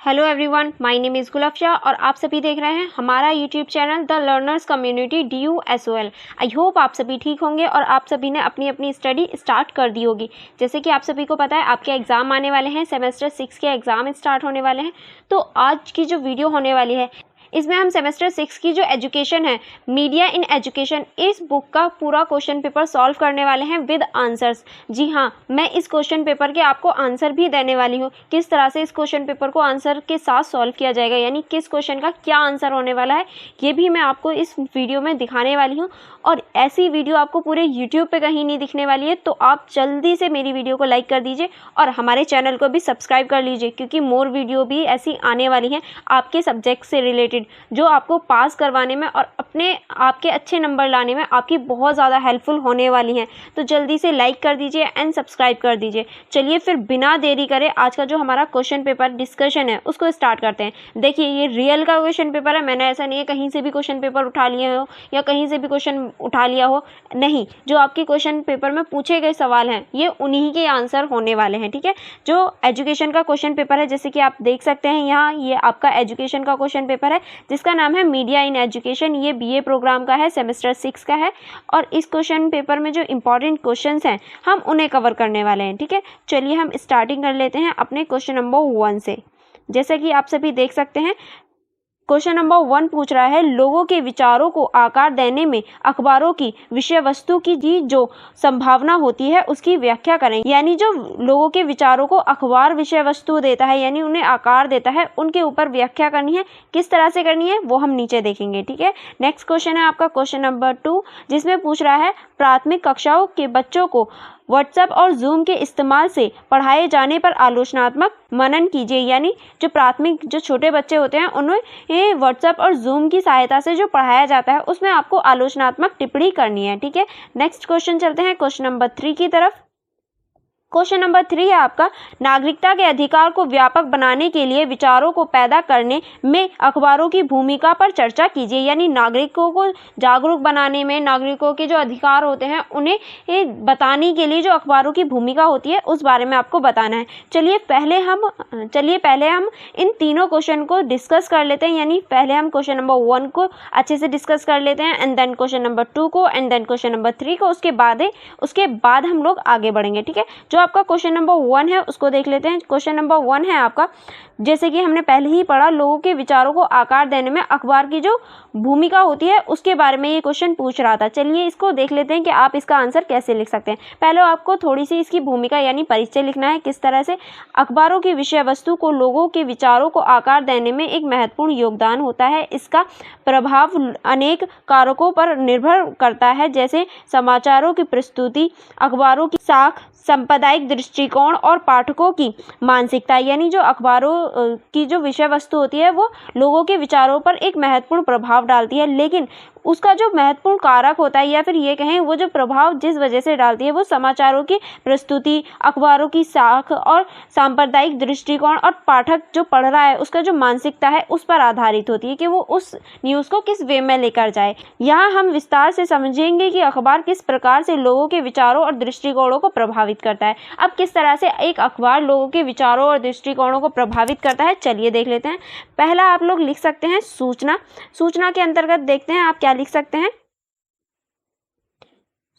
Hello everyone, my name is Gulafsha और आप सभी देख रहे हैं हमारा YouTube channel the learners community DUSOL। I hope आप सभी ठीक होंगे और आप सभी ने अपनी अपनी स्टडी स्टार्ट कर दी होगी। जैसे कि आप सभी को पता है आपके एग्ज़ाम आने वाले हैं, सेमेस्टर 6 के एग्ज़ाम स्टार्ट होने वाले हैं। तो आज की जो वीडियो होने वाली है इसमें हम सेमेस्टर 6 की जो एजुकेशन है, मीडिया इन एजुकेशन, इस बुक का पूरा क्वेश्चन पेपर सॉल्व करने वाले हैं विद आंसर्स। जी हाँ, मैं इस क्वेश्चन पेपर के आपको आंसर भी देने वाली हूँ। किस तरह से इस क्वेश्चन पेपर को आंसर के साथ सॉल्व किया जाएगा, यानी किस क्वेश्चन का क्या आंसर होने वाला है, ये भी मैं आपको इस वीडियो में दिखाने वाली हूँ। और ऐसी वीडियो आपको पूरे यूट्यूब पे कहीं नहीं दिखने वाली है, तो आप जल्दी से मेरी वीडियो को लाइक कर दीजिए और हमारे चैनल को भी सब्सक्राइब कर लीजिए, क्योंकि मोर वीडियो भी ऐसी आने वाली हैं आपके सब्जेक्ट से रिलेटेड, जो आपको पास करवाने में और आपके अच्छे नंबर लाने में आपकी बहुत ज़्यादा हेल्पफुल होने वाली हैं। तो जल्दी से लाइक कर दीजिए एंड सब्सक्राइब कर दीजिए। चलिए फिर बिना देरी करे आज का जो हमारा क्वेश्चन पेपर डिस्कशन है उसको स्टार्ट करते हैं। देखिए, ये रियल का क्वेश्चन पेपर है, मैंने ऐसा नहीं है कहीं से भी क्वेश्चन पेपर उठा लिए हो या कहीं से भी क्वेश्चन उठा लिया हो, नहीं। जो आपके क्वेश्चन पेपर में पूछे गए सवाल हैं ये उन्हीं के आंसर होने वाले हैं, ठीक है। जो एजुकेशन का क्वेश्चन पेपर है, जैसे कि आप देख सकते हैं यहाँ, ये आपका एजुकेशन का क्वेश्चन पेपर है जिसका नाम है मीडिया इन एजुकेशन। ये BA प्रोग्राम का है, सेमेस्टर 6 का है। और इस क्वेश्चन पेपर में जो इंपॉर्टेंट क्वेश्चंस हैं हम उन्हें कवर करने वाले हैं, ठीक है। चलिए हम स्टार्टिंग कर लेते हैं अपने क्वेश्चन नंबर 1 से। जैसे कि आप सभी देख सकते हैं, क्वेश्चन नंबर 1 पूछ रहा है, लोगों के विचारों को आकार देने में अखबारों की विषय वस्तु की जो संभावना होती है उसकी व्याख्या करें। यानी जो लोगों के विचारों को अखबार विषय वस्तु देता है, यानी उन्हें आकार देता है, उनके ऊपर व्याख्या करनी है। किस तरह से करनी है वो हम नीचे देखेंगे, ठीक है। नेक्स्ट क्वेश्चन है आपका क्वेश्चन नंबर 2, जिसमें पूछ रहा है, प्राथमिक कक्षाओं के बच्चों को व्हाट्सएप और जूम के इस्तेमाल से पढ़ाए जाने पर आलोचनात्मक मनन कीजिए। यानी जो प्राथमिक जो छोटे बच्चे होते हैं उन्हें व्हाट्सएप और जूम की सहायता से जो पढ़ाया जाता है उसमें आपको आलोचनात्मक टिप्पणी करनी है, ठीक है। नेक्स्ट क्वेश्चन चलते हैं क्वेश्चन नंबर 3 की तरफ। क्वेश्चन नंबर 3 है आपका, नागरिकता के अधिकार को व्यापक बनाने के लिए विचारों को पैदा करने में अखबारों की भूमिका पर चर्चा कीजिए। यानी नागरिकों को जागरूक बनाने में, नागरिकों के जो अधिकार होते हैं उन्हें बताने के लिए जो अखबारों की भूमिका होती है उस बारे में आपको बताना है। चलिए पहले हम इन तीनों क्वेश्चन को डिस्कस कर लेते हैं। यानी पहले हम क्वेश्चन नंबर 1 को अच्छे से डिस्कस कर लेते हैं, एंड देन क्वेश्चन नंबर 2 को, एंड देन क्वेश्चन नंबर 3 को। उसके बाद हम लोग आगे बढ़ेंगे, ठीक है। जो आपका क्वेश्चन नंबर 1 है उसको देख लेते हैं। क्वेश्चन नंबर 1 है आपका, जैसे कि हमने पहले ही पढ़ा, लोगों के विचारों को आकार देने में अखबार की जो भूमिका होती है उसके बारे में ये क्वेश्चन पूछ रहा था। चलिए इसको देख लेते हैं कि आप इसका आंसर कैसे लिख सकते हैं। पहले आपको थोड़ी सी इसकी भूमिका यानी परिचय लिखना है। किस तरह से अखबारों की विषय वस्तु को लोगों के विचारों को आकार देने में एक महत्वपूर्ण योगदान होता है। इसका प्रभाव अनेक कारकों पर निर्भर करता है, जैसे समाचारों की प्रस्तुति, अखबारों की साख, सांप्रदायिक दृष्टिकोण और पाठकों की मानसिकता। यानी जो अखबारों की जो विषय वस्तु होती है वो लोगों के विचारों पर एक महत्वपूर्ण प्रभाव डालती है, लेकिन उसका जो महत्वपूर्ण कारक होता है, या फिर ये कहें वो जो प्रभाव जिस वजह से डालती है, वो समाचारों की प्रस्तुति, अखबारों की साख और सांप्रदायिक दृष्टिकोण और पाठक जो पढ़ रहा है उसका जो मानसिकता है उस पर आधारित होती है कि वो उस न्यूज़ को किस वे में लेकर जाए। यहाँ हम विस्तार से समझेंगे कि अखबार किस प्रकार से लोगों के विचारों और दृष्टिकोणों को प्रभावित करता है। अब किस तरह से एक अखबार लोगों के विचारों और दृष्टिकोणों को प्रभावित करता है, चलिए देख लेते हैं। पहला आप लोग लिख सकते हैं सूचना। सूचना के अंतर्गत देखते हैं आप क्या लिख सकते हैं।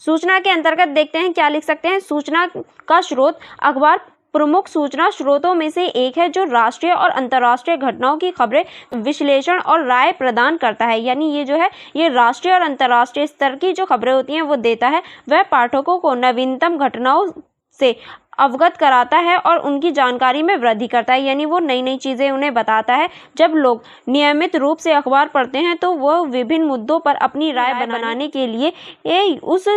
सूचना के अंतर्गत देखते हैं क्या लिख सकते हैं। सूचना का स्रोत, अखबार प्रमुख सूचना स्रोतों में से एक है जो राष्ट्रीय और अंतर्राष्ट्रीय घटनाओं की खबरें, विश्लेषण और राय प्रदान करता है। यानी ये जो है ये राष्ट्रीय और अंतर्राष्ट्रीय स्तर की जो खबरें होती हैं वो देता है। वह पाठकों को नवीनतम घटनाओं से अवगत कराता है और उनकी जानकारी में वृद्धि करता है। यानी वो नई नई चीज़ें उन्हें बताता है। जब लोग नियमित रूप से अखबार पढ़ते हैं तो वह विभिन्न मुद्दों पर अपनी राय बनाने के लिए उस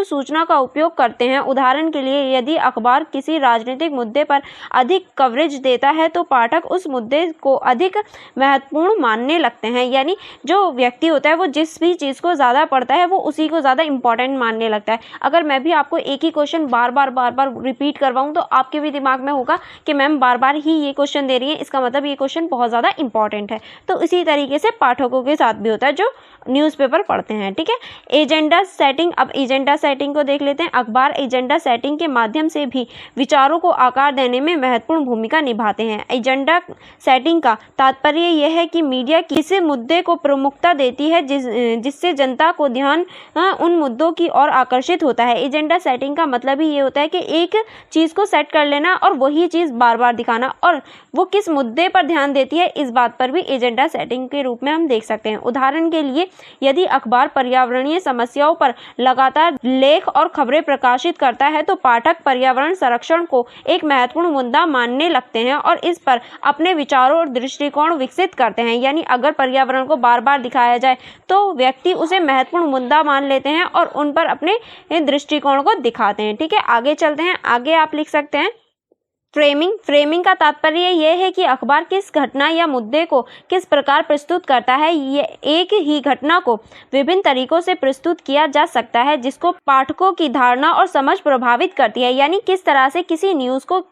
सूचना का उपयोग करते हैं। उदाहरण के लिए, यदि अखबार किसी राजनीतिक मुद्दे पर अधिक कवरेज देता है तो पाठक उस मुद्दे को अधिक महत्वपूर्ण मानने लगते हैं। यानी जो व्यक्ति होता है वो जिस भी चीज़ को ज़्यादा पढ़ता है वो उसी को ज़्यादा इंपॉर्टेंट मानने लगता है। अगर मैं भी आपको एक ही क्वेश्चन बार बार बार रिपीट करवाऊँ तो आपके भी दिमाग में होगा कि मैम बार बार ही ये क्वेश्चन दे रही है, इसका मतलब ये क्वेश्चन बहुत ज़्यादा इंपॉर्टेंट है। तो इसी तरीके से पाठकों के साथ भी होता है जो न्यूज़पेपर पढ़ते हैं, ठीक है। एजेंडा सेटिंग, अब एजेंडा सेटिंग को देख लेते हैं। अखबार एजेंडा सेटिंग के माध्यम से भी विचारों को आकार देने में महत्वपूर्ण भूमिका निभाते हैं। एजेंडा सेटिंग का तात्पर्य यह है कि मीडिया किसी मुद्दे को प्रमुखता देती है जिससे जनता को ध्यान उन मुद्दों की ओर आकर्षित होता है। एजेंडा सेटिंग का मतलब ही ये होता है कि एक चीज़ को सेट कर लेना और वही चीज़ बार बार दिखाना, और वो किस मुद्दे पर ध्यान देती है इस बात पर भी एजेंडा सेटिंग के रूप में हम देख सकते हैं। उदाहरण के लिए यदि अखबार पर्यावरणीय समस्याओं पर लगातार लेख और खबरें प्रकाशित करता है तो पाठक पर्यावरण संरक्षण को एक महत्वपूर्ण मुद्दा मानने लगते हैं और इस पर अपने विचारों और दृष्टिकोण विकसित करते हैं। यानी अगर पर्यावरण को बार बार दिखाया जाए तो व्यक्ति उसे महत्वपूर्ण मुद्दा मान लेते हैं और उन पर अपने दृष्टिकोण को दिखाते हैं, ठीक है। आगे चलते हैं। आगे आप लिख सकते हैं फ्रेमिंग का तात्पर्य यह है कि अखबार किस घटना या मुद्दे को किस प्रकार प्रस्तुत करता है। ये एक ही घटना को विभिन्न तरीकों से प्रस्तुत किया जा सकता है जिसको पाठकों की धारणा और समझ प्रभावित करती है। यानी किस तरह से किसी न्यूज़ को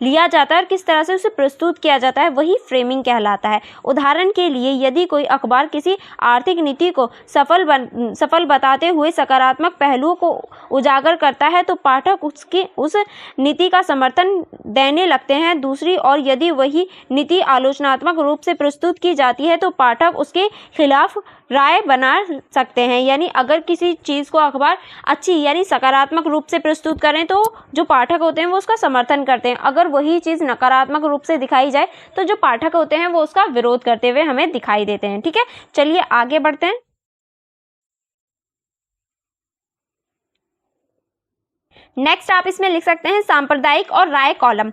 लिया जाता है और किस तरह से उसे प्रस्तुत किया जाता है, वही फ्रेमिंग कहलाता है। उदाहरण के लिए यदि कोई अखबार किसी आर्थिक नीति को सफल बताते हुए सकारात्मक पहलुओं को उजागर करता है तो पाठक उस नीति का समर्थन देने लगते हैं। दूसरी ओर यदि वही नीति आलोचनात्मक रूप से प्रस्तुत की जाती है तो पाठक उसके खिलाफ राय बना सकते हैं। यानी अगर किसी चीज़ को अखबार अच्छी यानी सकारात्मक रूप से प्रस्तुत करें तो जो पाठक होते हैं वो उसका समर्थन करते हैं। अगर वही चीज़ नकारात्मक रूप से दिखाई जाए तो जो पाठक होते हैं वो उसका विरोध करते हुए हमें दिखाई देते हैं, ठीक है। चलिए आगे बढ़ते हैं। नेक्स्ट आप इसमें लिख सकते हैं सांप्रदायिक और राय कॉलम।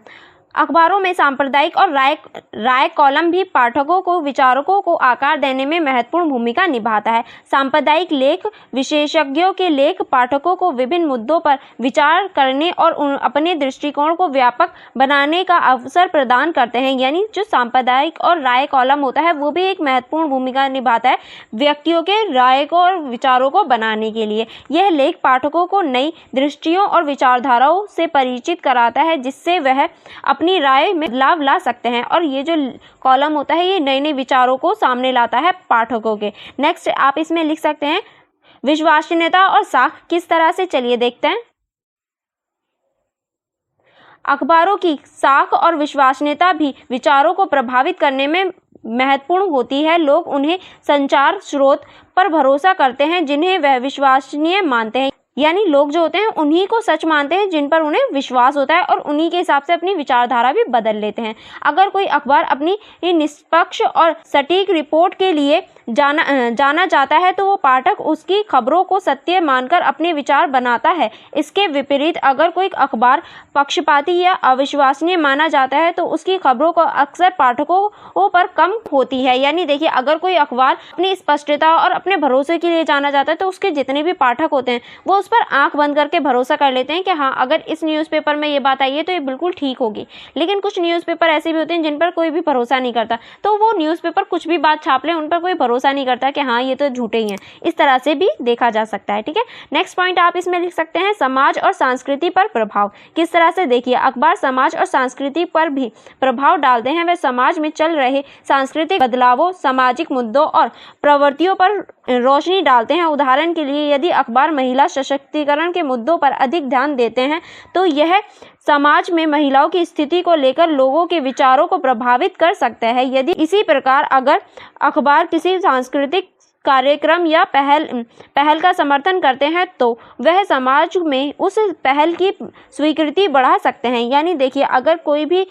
अखबारों में सांप्रदायिक और राय कॉलम भी पाठकों को विचारकों को आकार देने में महत्वपूर्ण भूमिका निभाता है। सांप्रदायिक लेख विशेषज्ञों के लेख पाठकों को विभिन्न मुद्दों पर विचार करने और अपने दृष्टिकोण को व्यापक बनाने का अवसर प्रदान करते हैं। यानी जो सांप्रदायिक और राय कॉलम होता है वो भी एक महत्वपूर्ण भूमिका निभाता है व्यक्तियों के राय को और विचारों को बनाने के लिए। यह लेख पाठकों को नई दृष्टियों और विचारधाराओं से परिचित कराता है जिससे वह अपनी राय में बदलाव ला सकते हैं, और ये जो कॉलम होता है ये नए नए विचारों को सामने लाता है पाठकों के। नेक्स्ट आप इसमें लिख सकते हैं विश्वसनीयता और साख किस तरह से, चलिए देखते हैं। अखबारों की साख और विश्वसनीयता भी विचारों को प्रभावित करने में महत्वपूर्ण होती है। लोग उन्हें संचार स्रोत पर भरोसा करते हैं जिन्हें वह विश्वसनीय मानते हैं। यानी लोग जो होते हैं उन्हीं को सच मानते हैं जिन पर उन्हें विश्वास होता है और उन्हीं के हिसाब से अपनी विचारधारा भी बदल लेते हैं। अगर कोई अखबार अपनी निष्पक्ष और सटीक रिपोर्ट के लिए जाना जाता है तो वो पाठक उसकी खबरों को सत्य मानकर अपने विचार बनाता है। इसके विपरीत अगर कोई अखबार पक्षपाती या अविश्वसनीय माना जाता है तो उसकी खबरों को अक्सर पाठकों पर कम होती है। यानी देखिए अगर कोई अखबार अपनी स्पष्टता और अपने भरोसे के लिए जाना जाता है तो उसके जितने भी पाठक होते हैं वो उस पर आंख बंद करके भरोसा कर लेते हैं कि हाँ अगर इस न्यूज़पेपर में ये बात आई है तो ये बिल्कुल ठीक होगी। लेकिन कुछ न्यूज़पेपर ऐसे भी होते हैं जिन पर कोई भी भरोसा नहीं करता, तो वो न्यूज़पेपर कुछ भी बात छाप लें उन पर कोई भरोसा नहीं करता कि हाँ ये तो झूठे ही हैं। इस तरह से भी देखा जा सकता है, ठीक है। नेक्स्ट पॉइंट आप इसमें लिख सकते हैं समाज और संस्कृति पर प्रभाव किस तरह से। देखिए अखबार समाज और संस्कृति पर भी प्रभाव डालते हैं। वे समाज में चल रहे सांस्कृतिक बदलावों, सामाजिक मुद्दों और प्रवृत्तियों पर रोशनी डालते हैं। उदाहरण के लिए यदि अखबार महिला सशक्तिकरण के मुद्दों पर अधिक ध्यान देते हैं तो यह समाज में महिलाओं की स्थिति को लेकर लोगों के विचारों को प्रभावित कर सकता है। यदि इसी प्रकार अगर अखबार किसी सांस्कृतिक कार्यक्रम या पहल का समर्थन करते हैं तो वह समाज में उस पहल की स्वीकृति बढ़ा सकते हैं। यानी देखिए अगर कोई भी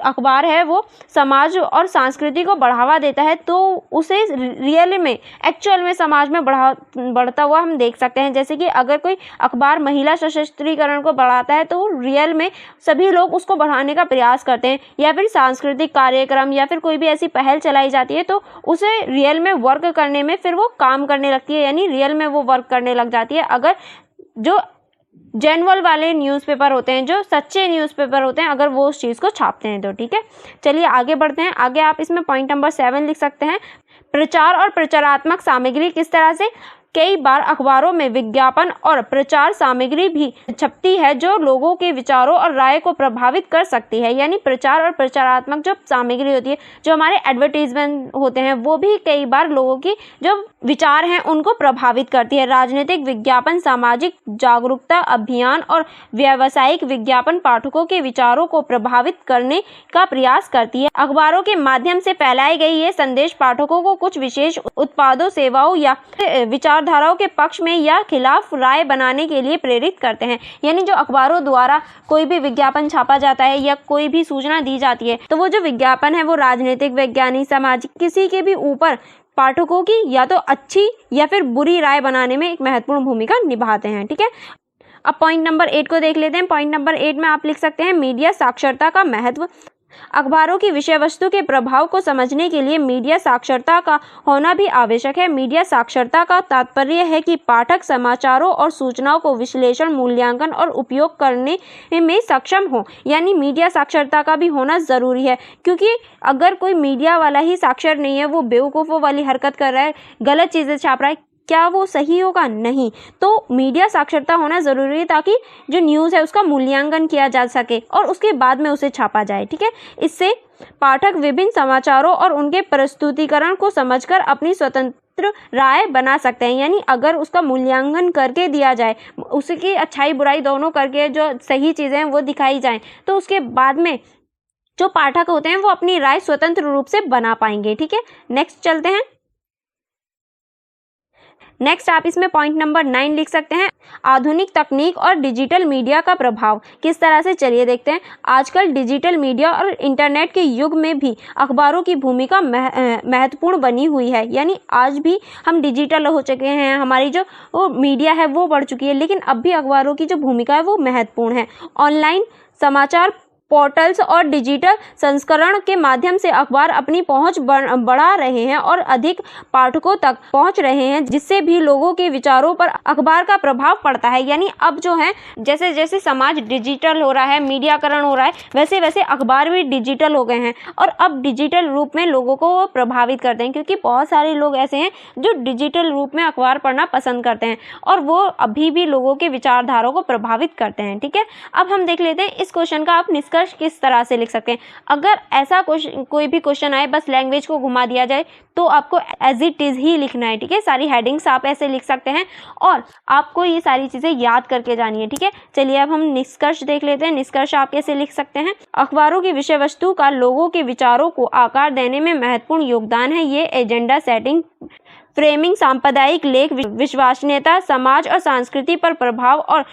अखबार है वो समाज और संस्कृति को बढ़ावा देता है तो उसे रियल में एक्चुअल में समाज में बढ़ता हुआ हम देख सकते हैं। जैसे कि अगर कोई अखबार महिला सशक्तिकरण को बढ़ाता है तो रियल में सभी लोग उसको बढ़ाने का प्रयास करते हैं, या फिर सांस्कृतिक कार्यक्रम या फिर कोई भी ऐसी पहल चलाई जाती है तो उसे रियल में वर्क करने में फिर वो काम करने लगती है, यानी रियल में वो वर्क करने लग जाती है। अगर जो जेन्युइन वाले न्यूज़पेपर होते हैं, जो सच्चे न्यूज़पेपर होते हैं, अगर वो उस चीज़ को छापते हैं तो, ठीक है। चलिए आगे बढ़ते हैं। आगे आप इसमें पॉइंट नंबर 7 लिख सकते हैं प्रचार और प्रचारात्मक सामग्री किस तरह से। कई बार अखबारों में विज्ञापन और प्रचार सामग्री भी छपती है जो लोगों के विचारों और राय को प्रभावित कर सकती है। यानी प्रचार और प्रचारात्मक जो सामग्री होती है, जो हमारे एडवर्टीजमेंट होते हैं, वो भी कई बार लोगों की जो विचार हैं उनको प्रभावित करती है। राजनीतिक विज्ञापन, सामाजिक जागरूकता अभियान और व्यावसायिक विज्ञापन पाठकों के विचारों को प्रभावित करने का प्रयास करती है। अखबारों के माध्यम से फैलाए गए ये संदेश पाठकों को कुछ विशेष उत्पादों, सेवाओं या विचारधाराओं के पक्ष में या खिलाफ राय बनाने के लिए प्रेरित करते हैं। यानी जो अखबारों द्वारा कोई भी विज्ञापन छापा जाता है या कोई भी सूचना दी जाती है, तो वो जो विज्ञापन है वो राजनीतिक, वैज्ञानिक, सामाजिक किसी के भी ऊपर पाठकों की या तो अच्छी या फिर बुरी राय बनाने में एक महत्वपूर्ण भूमिका निभाते हैं। ठीक है, अब पॉइंट नंबर 8 को देख लेते हैं। पॉइंट नंबर 8 में आप लिख सकते हैं मीडिया साक्षरता का महत्व। अखबारों की विषय वस्तु के प्रभाव को समझने के लिए मीडिया साक्षरता का होना भी आवश्यक है। मीडिया साक्षरता का तात्पर्य है कि पाठक समाचारों और सूचनाओं को विश्लेषण, मूल्यांकन और उपयोग करने में सक्षम हो। यानी मीडिया साक्षरता का भी होना जरूरी है, क्योंकि अगर कोई मीडिया वाला ही साक्षर नहीं है, वो बेवकूफ़ों वाली हरकत कर रहा है, गलत चीज़ें छाप रहा है, क्या वो सही होगा? नहीं। तो मीडिया साक्षरता होना जरूरी है ताकि जो न्यूज़ है उसका मूल्यांकन किया जा सके और उसके बाद में उसे छापा जाए। ठीक है, इससे पाठक विभिन्न समाचारों और उनके प्रस्तुतिकरण को समझकर अपनी स्वतंत्र राय बना सकते हैं। यानी अगर उसका मूल्यांकन करके दिया जाए, उसकी अच्छाई बुराई दोनों करके जो सही चीज़ें हैं वो दिखाई जाएं, तो उसके बाद में जो पाठक होते हैं वो अपनी राय स्वतंत्र रूप से बना पाएंगे। ठीक है, नेक्स्ट चलते हैं। नेक्स्ट आप इसमें पॉइंट नंबर 9 लिख सकते हैं, आधुनिक तकनीक और डिजिटल मीडिया का प्रभाव किस तरह से। चलिए देखते हैं। आजकल डिजिटल मीडिया और इंटरनेट के युग में भी अखबारों की भूमिका महत्वपूर्ण बनी हुई है। यानी आज भी हम डिजिटल हो चुके हैं, हमारी जो मीडिया है वो बढ़ चुकी है, लेकिन अब भी अखबारों की जो भूमिका है वो महत्वपूर्ण है। ऑनलाइन समाचार पोर्टल्स और डिजिटल संस्करण के माध्यम से अखबार अपनी पहुंच बढ़ा रहे हैं और अधिक पाठकों तक पहुंच रहे हैं, जिससे भी लोगों के विचारों पर अखबार का प्रभाव पड़ता है। यानी अब जो है जैसे जैसे समाज डिजिटल हो रहा है, मीडियाकरण हो रहा है, वैसे वैसे अखबार भी डिजिटल हो गए हैं और अब डिजिटल रूप में लोगों को प्रभावित करते हैं, क्योंकि बहुत सारे लोग ऐसे हैं जो डिजिटल रूप में अखबार पढ़ना पसंद करते हैं और वो अभी भी लोगों के विचारधारा को प्रभावित करते हैं। ठीक है, अब हम देख लेते हैं इस क्वेश्चन का आप निष्कर्ष किस तरह से लिख सकते हैं। अगर ऐसा कोई भी क्वेश्चन आए, बस लैंग्वेज को घुमा दिया जाए, तो आपको एज इट इज ही लिखना है। ठीक है, सारी हेडिंग्स आप ऐसे लिख सकते हैं और आपको ये सारी चीजें याद करके जानी है। ठीक है, चलिए अब हम निष्कर्ष देख लेते हैं। निष्कर्ष आप कैसे लिख सकते हैं। अखबारों की विषय वस्तु का लोगों के विचारों को आकार देने में महत्वपूर्ण योगदान है। ये एजेंडा सेटिंग, फ्रेमिंग, सांप्रदायिक लेख, विश्वसनीयता, समाज और संस्कृति पर प्रभाव और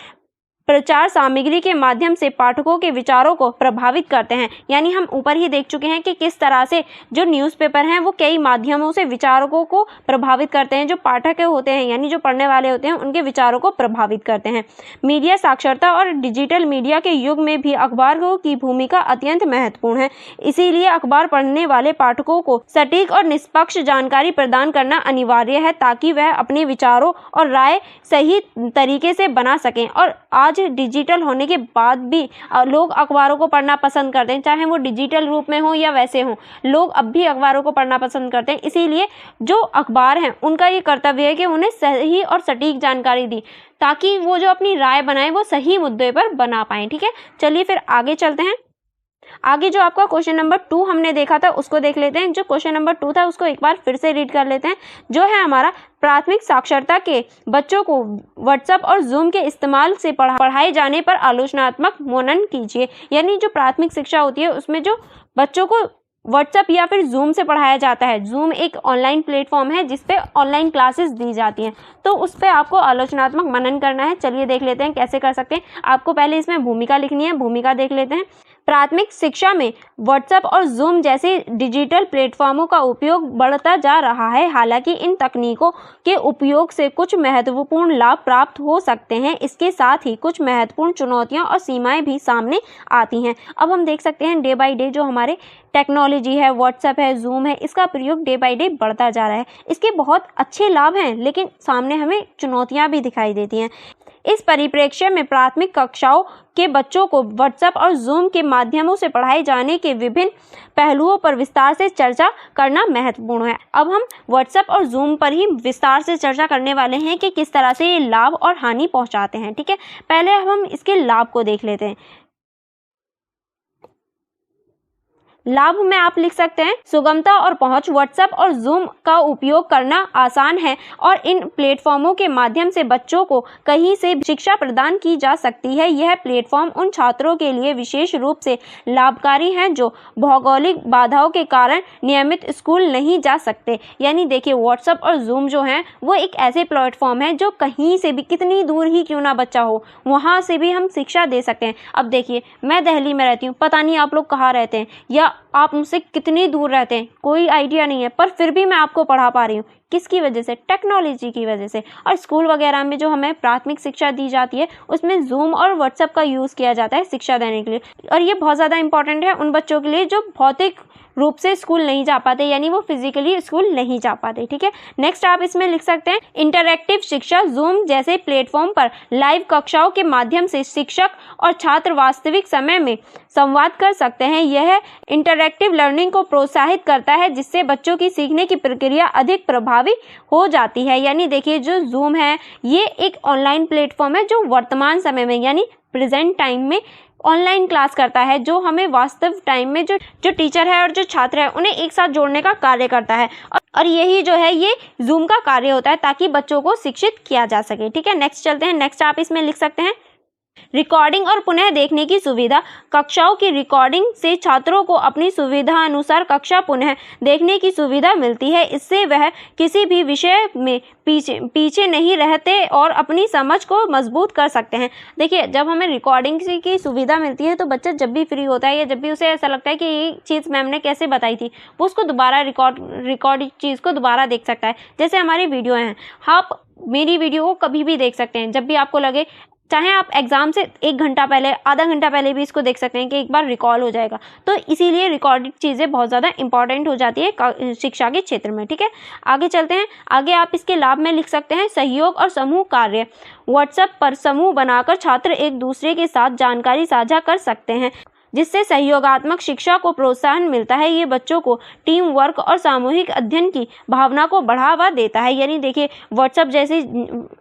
प्रचार सामग्री के माध्यम से पाठकों के विचारों को प्रभावित करते हैं। यानी हम ऊपर ही देख चुके हैं कि किस तरह से जो न्यूज़पेपर हैं वो कई माध्यमों से विचारों को प्रभावित करते हैं। जो पाठक होते हैं यानी जो पढ़ने वाले होते हैं उनके विचारों को प्रभावित करते हैं। मीडिया साक्षरता और डिजिटल मीडिया के युग में भी अखबारों की भूमिका अत्यंत महत्वपूर्ण है। इसीलिए अखबार पढ़ने वाले पाठकों को सटीक और निष्पक्ष जानकारी प्रदान करना अनिवार्य है, ताकि वह अपने विचारों और राय सही तरीके से बना सकें। और आज डिजिटल होने के बाद भी लोग अखबारों को पढ़ना पसंद करते हैं, चाहे वो डिजिटल रूप में हो या वैसे हो, लोग अब भी अखबारों को पढ़ना पसंद करते हैं। इसीलिए जो अखबार हैं उनका ये कर्तव्य है कि उन्हें सही और सटीक जानकारी दी, ताकि वो जो अपनी राय बनाए वो सही मुद्दे पर बना पाए। ठीक है, चलिए फिर आगे चलते हैं। आगे जो आपका क्वेश्चन नंबर 2 हमने देखा था उसको देख लेते हैं। जो क्वेश्चन नंबर 2 था उसको एक बार फिर से रीड कर लेते हैं। जो है हमारा, प्राथमिक साक्षरता के बच्चों को व्हाट्सएप और जूम के इस्तेमाल से पढ़ाए जाने पर आलोचनात्मक मनन कीजिए। यानी जो प्राथमिक शिक्षा होती है उसमें जो बच्चों को व्हाट्सएप या फिर जूम से पढ़ाया जाता है, जूम एक ऑनलाइन प्लेटफॉर्म है जिसपे ऑनलाइन क्लासेस दी जाती हैं, तो उस पर आपको आलोचनात्मक मनन करना है। चलिए देख लेते हैं कैसे कर सकते हैं। आपको पहले इसमें भूमिका लिखनी है। भूमिका देख लेते हैं। प्राथमिक शिक्षा में व्हाट्सएप और जूम जैसे डिजिटल प्लेटफॉर्मों का उपयोग बढ़ता जा रहा है। हालांकि इन तकनीकों के उपयोग से कुछ महत्वपूर्ण लाभ प्राप्त हो सकते हैं, इसके साथ ही कुछ महत्वपूर्ण चुनौतियां और सीमाएं भी सामने आती हैं। अब हम देख सकते हैं डे बाय डे जो हमारे टेक्नोलॉजी है, व्हाट्सएप है, जूम है, इसका प्रयोग डे बाय डे बढ़ता जा रहा है। इसके बहुत अच्छे लाभ हैं, लेकिन सामने हमें चुनौतियां भी दिखाई देती हैं। इस परिप्रेक्ष्य में प्राथमिक कक्षाओं के बच्चों को व्हाट्सएप और जूम के माध्यमों से पढ़ाए जाने के विभिन्न पहलुओं पर विस्तार से चर्चा करना महत्वपूर्ण है। अब हम व्हाट्सएप और जूम पर ही विस्तार से चर्चा करने वाले हैं कि किस तरह से ये लाभ और हानि पहुंचाते हैं। ठीक है, पहले हम इसके लाभ को देख लेते हैं। लाभ में आप लिख सकते हैं सुगमता और पहुंच। व्हाट्सएप और जूम का उपयोग करना आसान है और इन प्लेटफॉर्मों के माध्यम से बच्चों को कहीं से शिक्षा प्रदान की जा सकती है। यह प्लेटफॉर्म उन छात्रों के लिए विशेष रूप से लाभकारी हैं जो भौगोलिक बाधाओं के कारण नियमित स्कूल नहीं जा सकते। यानी देखिए, व्हाट्सएप और जूम जो हैं वो एक ऐसे प्लेटफॉर्म है जो कहीं से भी, कितनी दूर ही क्यों ना बच्चा हो, वहाँ से भी हम शिक्षा दे सकते हैं। अब देखिए, मैं दिल्ली में रहती हूँ, पता नहीं आप लोग कहाँ रहते हैं या आप मुझसे कितनी दूर रहते हैं, कोई आइडिया नहीं है, पर फिर भी मैं आपको पढ़ा पा रही हूँ। किसकी वजह से? टेक्नोलॉजी की वजह से। और स्कूल वगैरह में जो हमें प्राथमिक शिक्षा दी जाती है उसमें जूम और व्हाट्सएप का यूज़ किया जाता है शिक्षा देने के लिए, और ये बहुत ज़्यादा इंपॉर्टेंट है उन बच्चों के लिए जो भौतिक रूप से स्कूल नहीं जा पाते, यानी वो फिजिकली स्कूल नहीं जा पाते। ठीक है, नेक्स्ट आप इसमें लिख सकते हैं इंटरैक्टिव शिक्षा। जूम जैसे प्लेटफॉर्म पर लाइव कक्षाओं के माध्यम से शिक्षक और छात्र वास्तविक समय में संवाद कर सकते हैं। यह इंटरैक्टिव लर्निंग को प्रोत्साहित करता है जिससे बच्चों की सीखने की प्रक्रिया अधिक प्रभावी हो जाती है। यानी देखिए, जो जूम है ये एक ऑनलाइन प्लेटफॉर्म है जो वर्तमान समय में यानी प्रेजेंट टाइम में ऑनलाइन क्लास करता है, जो हमें वास्तव टाइम में जो टीचर है और जो छात्र है उन्हें एक साथ जोड़ने का कार्य करता है। और यही जो है ये जूम का कार्य होता है ताकि बच्चों को शिक्षित किया जा सके। ठीक है, नेक्स्ट चलते हैं। नेक्स्ट आप इसमें लिख सकते हैं रिकॉर्डिंग और पुनः देखने की सुविधा। कक्षाओं की रिकॉर्डिंग से छात्रों को अपनी सुविधा अनुसार कक्षा पुनः देखने की सुविधा मिलती है। इससे वह किसी भी विषय में पीछे नहीं रहते और अपनी समझ को मजबूत कर सकते हैं। देखिए, जब हमें रिकॉर्डिंग की सुविधा मिलती है तो बच्चा जब भी फ्री होता है या जब भी उसे ऐसा लगता है कि ये चीज़ मैम ने कैसे बताई थी, वो उसको दोबारा रिकॉर्ड चीज़ को दोबारा देख सकता है। जैसे हमारी वीडियो हैं, आप मेरी वीडियो को कभी भी देख सकते हैं जब भी आपको लगे, चाहे आप एग्जाम से 1 घंटा पहले, आधा घंटा पहले भी इसको देख सकते हैं कि एक बार रिकॉल हो जाएगा। तो इसीलिए रिकॉर्डेड चीज़ें बहुत ज़्यादा इंपॉर्टेंट हो जाती है शिक्षा के क्षेत्र में। ठीक है, आगे चलते हैं। आगे आप इसके लाभ में लिख सकते हैं सहयोग और समूह कार्य। व्हाट्सएप पर समूह बनाकर छात्र एक दूसरे के साथ जानकारी साझा कर सकते हैं जिससे सहयोगात्मक शिक्षा को प्रोत्साहन मिलता है। ये बच्चों को टीम वर्क और सामूहिक अध्ययन की भावना को बढ़ावा देता है। यानी देखिए, व्हाट्सएप जैसे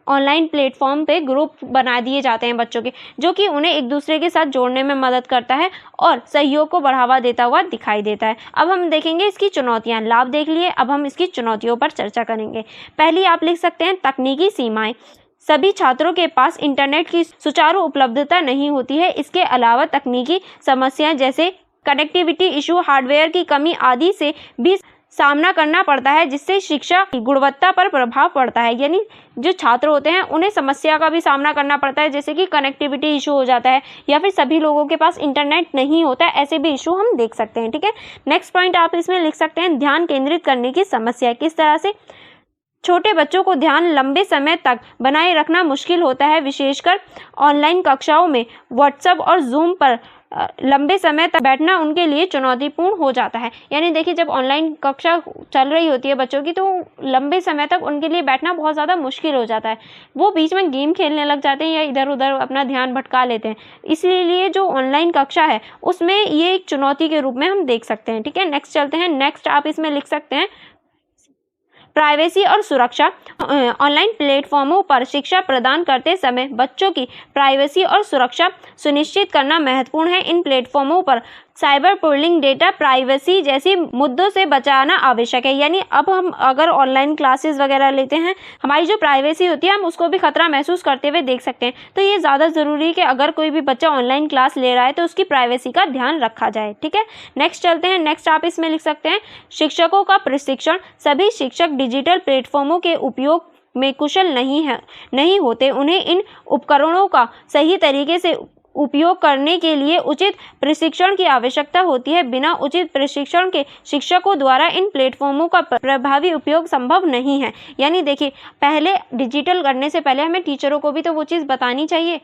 ऑनलाइन प्लेटफॉर्म पे ग्रुप बना दिए जाते हैं बच्चों के, जो कि उन्हें एक दूसरे के साथ जोड़ने में मदद करता है और सहयोग को बढ़ावा देता हुआ दिखाई देता है। अब हम देखेंगे इसकी चुनौतियाँ। लाभ देख लिए, अब हम इसकी चुनौतियों पर चर्चा करेंगे। पहली आप लिख सकते हैं तकनीकी सीमाएं। सभी छात्रों के पास इंटरनेट की सुचारू उपलब्धता नहीं होती है। इसके अलावा तकनीकी समस्याएं जैसे कनेक्टिविटी इशू, हार्डवेयर की कमी आदि से भी सामना करना पड़ता है जिससे शिक्षा की गुणवत्ता पर प्रभाव पड़ता है। यानी जो छात्र होते हैं उन्हें समस्या का भी सामना करना पड़ता है, जैसे कि कनेक्टिविटी इशू हो जाता है या फिर सभी लोगों के पास इंटरनेट नहीं होता है, ऐसे भी इशू हम देख सकते हैं। ठीक है, नेक्स्ट पॉइंट आप इसमें लिख सकते हैं ध्यान केंद्रित करने की समस्या। किस तरह से? छोटे बच्चों को ध्यान लंबे समय तक बनाए रखना मुश्किल होता है, विशेषकर ऑनलाइन कक्षाओं में। व्हाट्सएप और जूम पर लंबे समय तक बैठना उनके लिए चुनौतीपूर्ण हो जाता है। यानी देखिए, जब ऑनलाइन कक्षा चल रही होती है बच्चों की तो लंबे समय तक उनके लिए बैठना बहुत ज़्यादा मुश्किल हो जाता है। वो बीच में गेम खेलने लग जाते हैं या इधर उधर अपना ध्यान भटका लेते हैं। इसलिए जो ऑनलाइन कक्षा है उसमें ये एक चुनौती के रूप में हम देख सकते हैं। ठीक है, नेक्स्ट चलते हैं। नेक्स्ट आप इसमें लिख सकते हैं प्राइवेसी और सुरक्षा। ऑनलाइन प्लेटफॉर्मों पर शिक्षा प्रदान करते समय बच्चों की प्राइवेसी और सुरक्षा सुनिश्चित करना महत्वपूर्ण है। इन प्लेटफॉर्मों पर साइबर बुलिंग, डेटा प्राइवेसी जैसी मुद्दों से बचाना आवश्यक है। यानी अब हम अगर ऑनलाइन क्लासेस वगैरह लेते हैं, हमारी जो प्राइवेसी होती है हम उसको भी खतरा महसूस करते हुए देख सकते हैं। तो ये ज़्यादा ज़रूरी है कि अगर कोई भी बच्चा ऑनलाइन क्लास ले रहा है तो उसकी प्राइवेसी का ध्यान रखा जाए। ठीक है, नेक्स्ट चलते हैं। नेक्स्ट आप इसमें लिख सकते हैं शिक्षकों का प्रशिक्षण। सभी शिक्षक डिजिटल प्लेटफॉर्मों के उपयोग में कुशल नहीं होते। उन्हें इन उपकरणों का सही तरीके से उपयोग करने के लिए उचित प्रशिक्षण की आवश्यकता होती है। बिना उचित प्रशिक्षण के शिक्षकों द्वारा इन प्लेटफॉर्मों का प्रभावी उपयोग संभव नहीं है। यानी देखिए, पहले डिजिटल करने से पहले हमें टीचरों को भी तो वो चीज़ बतानी चाहिए।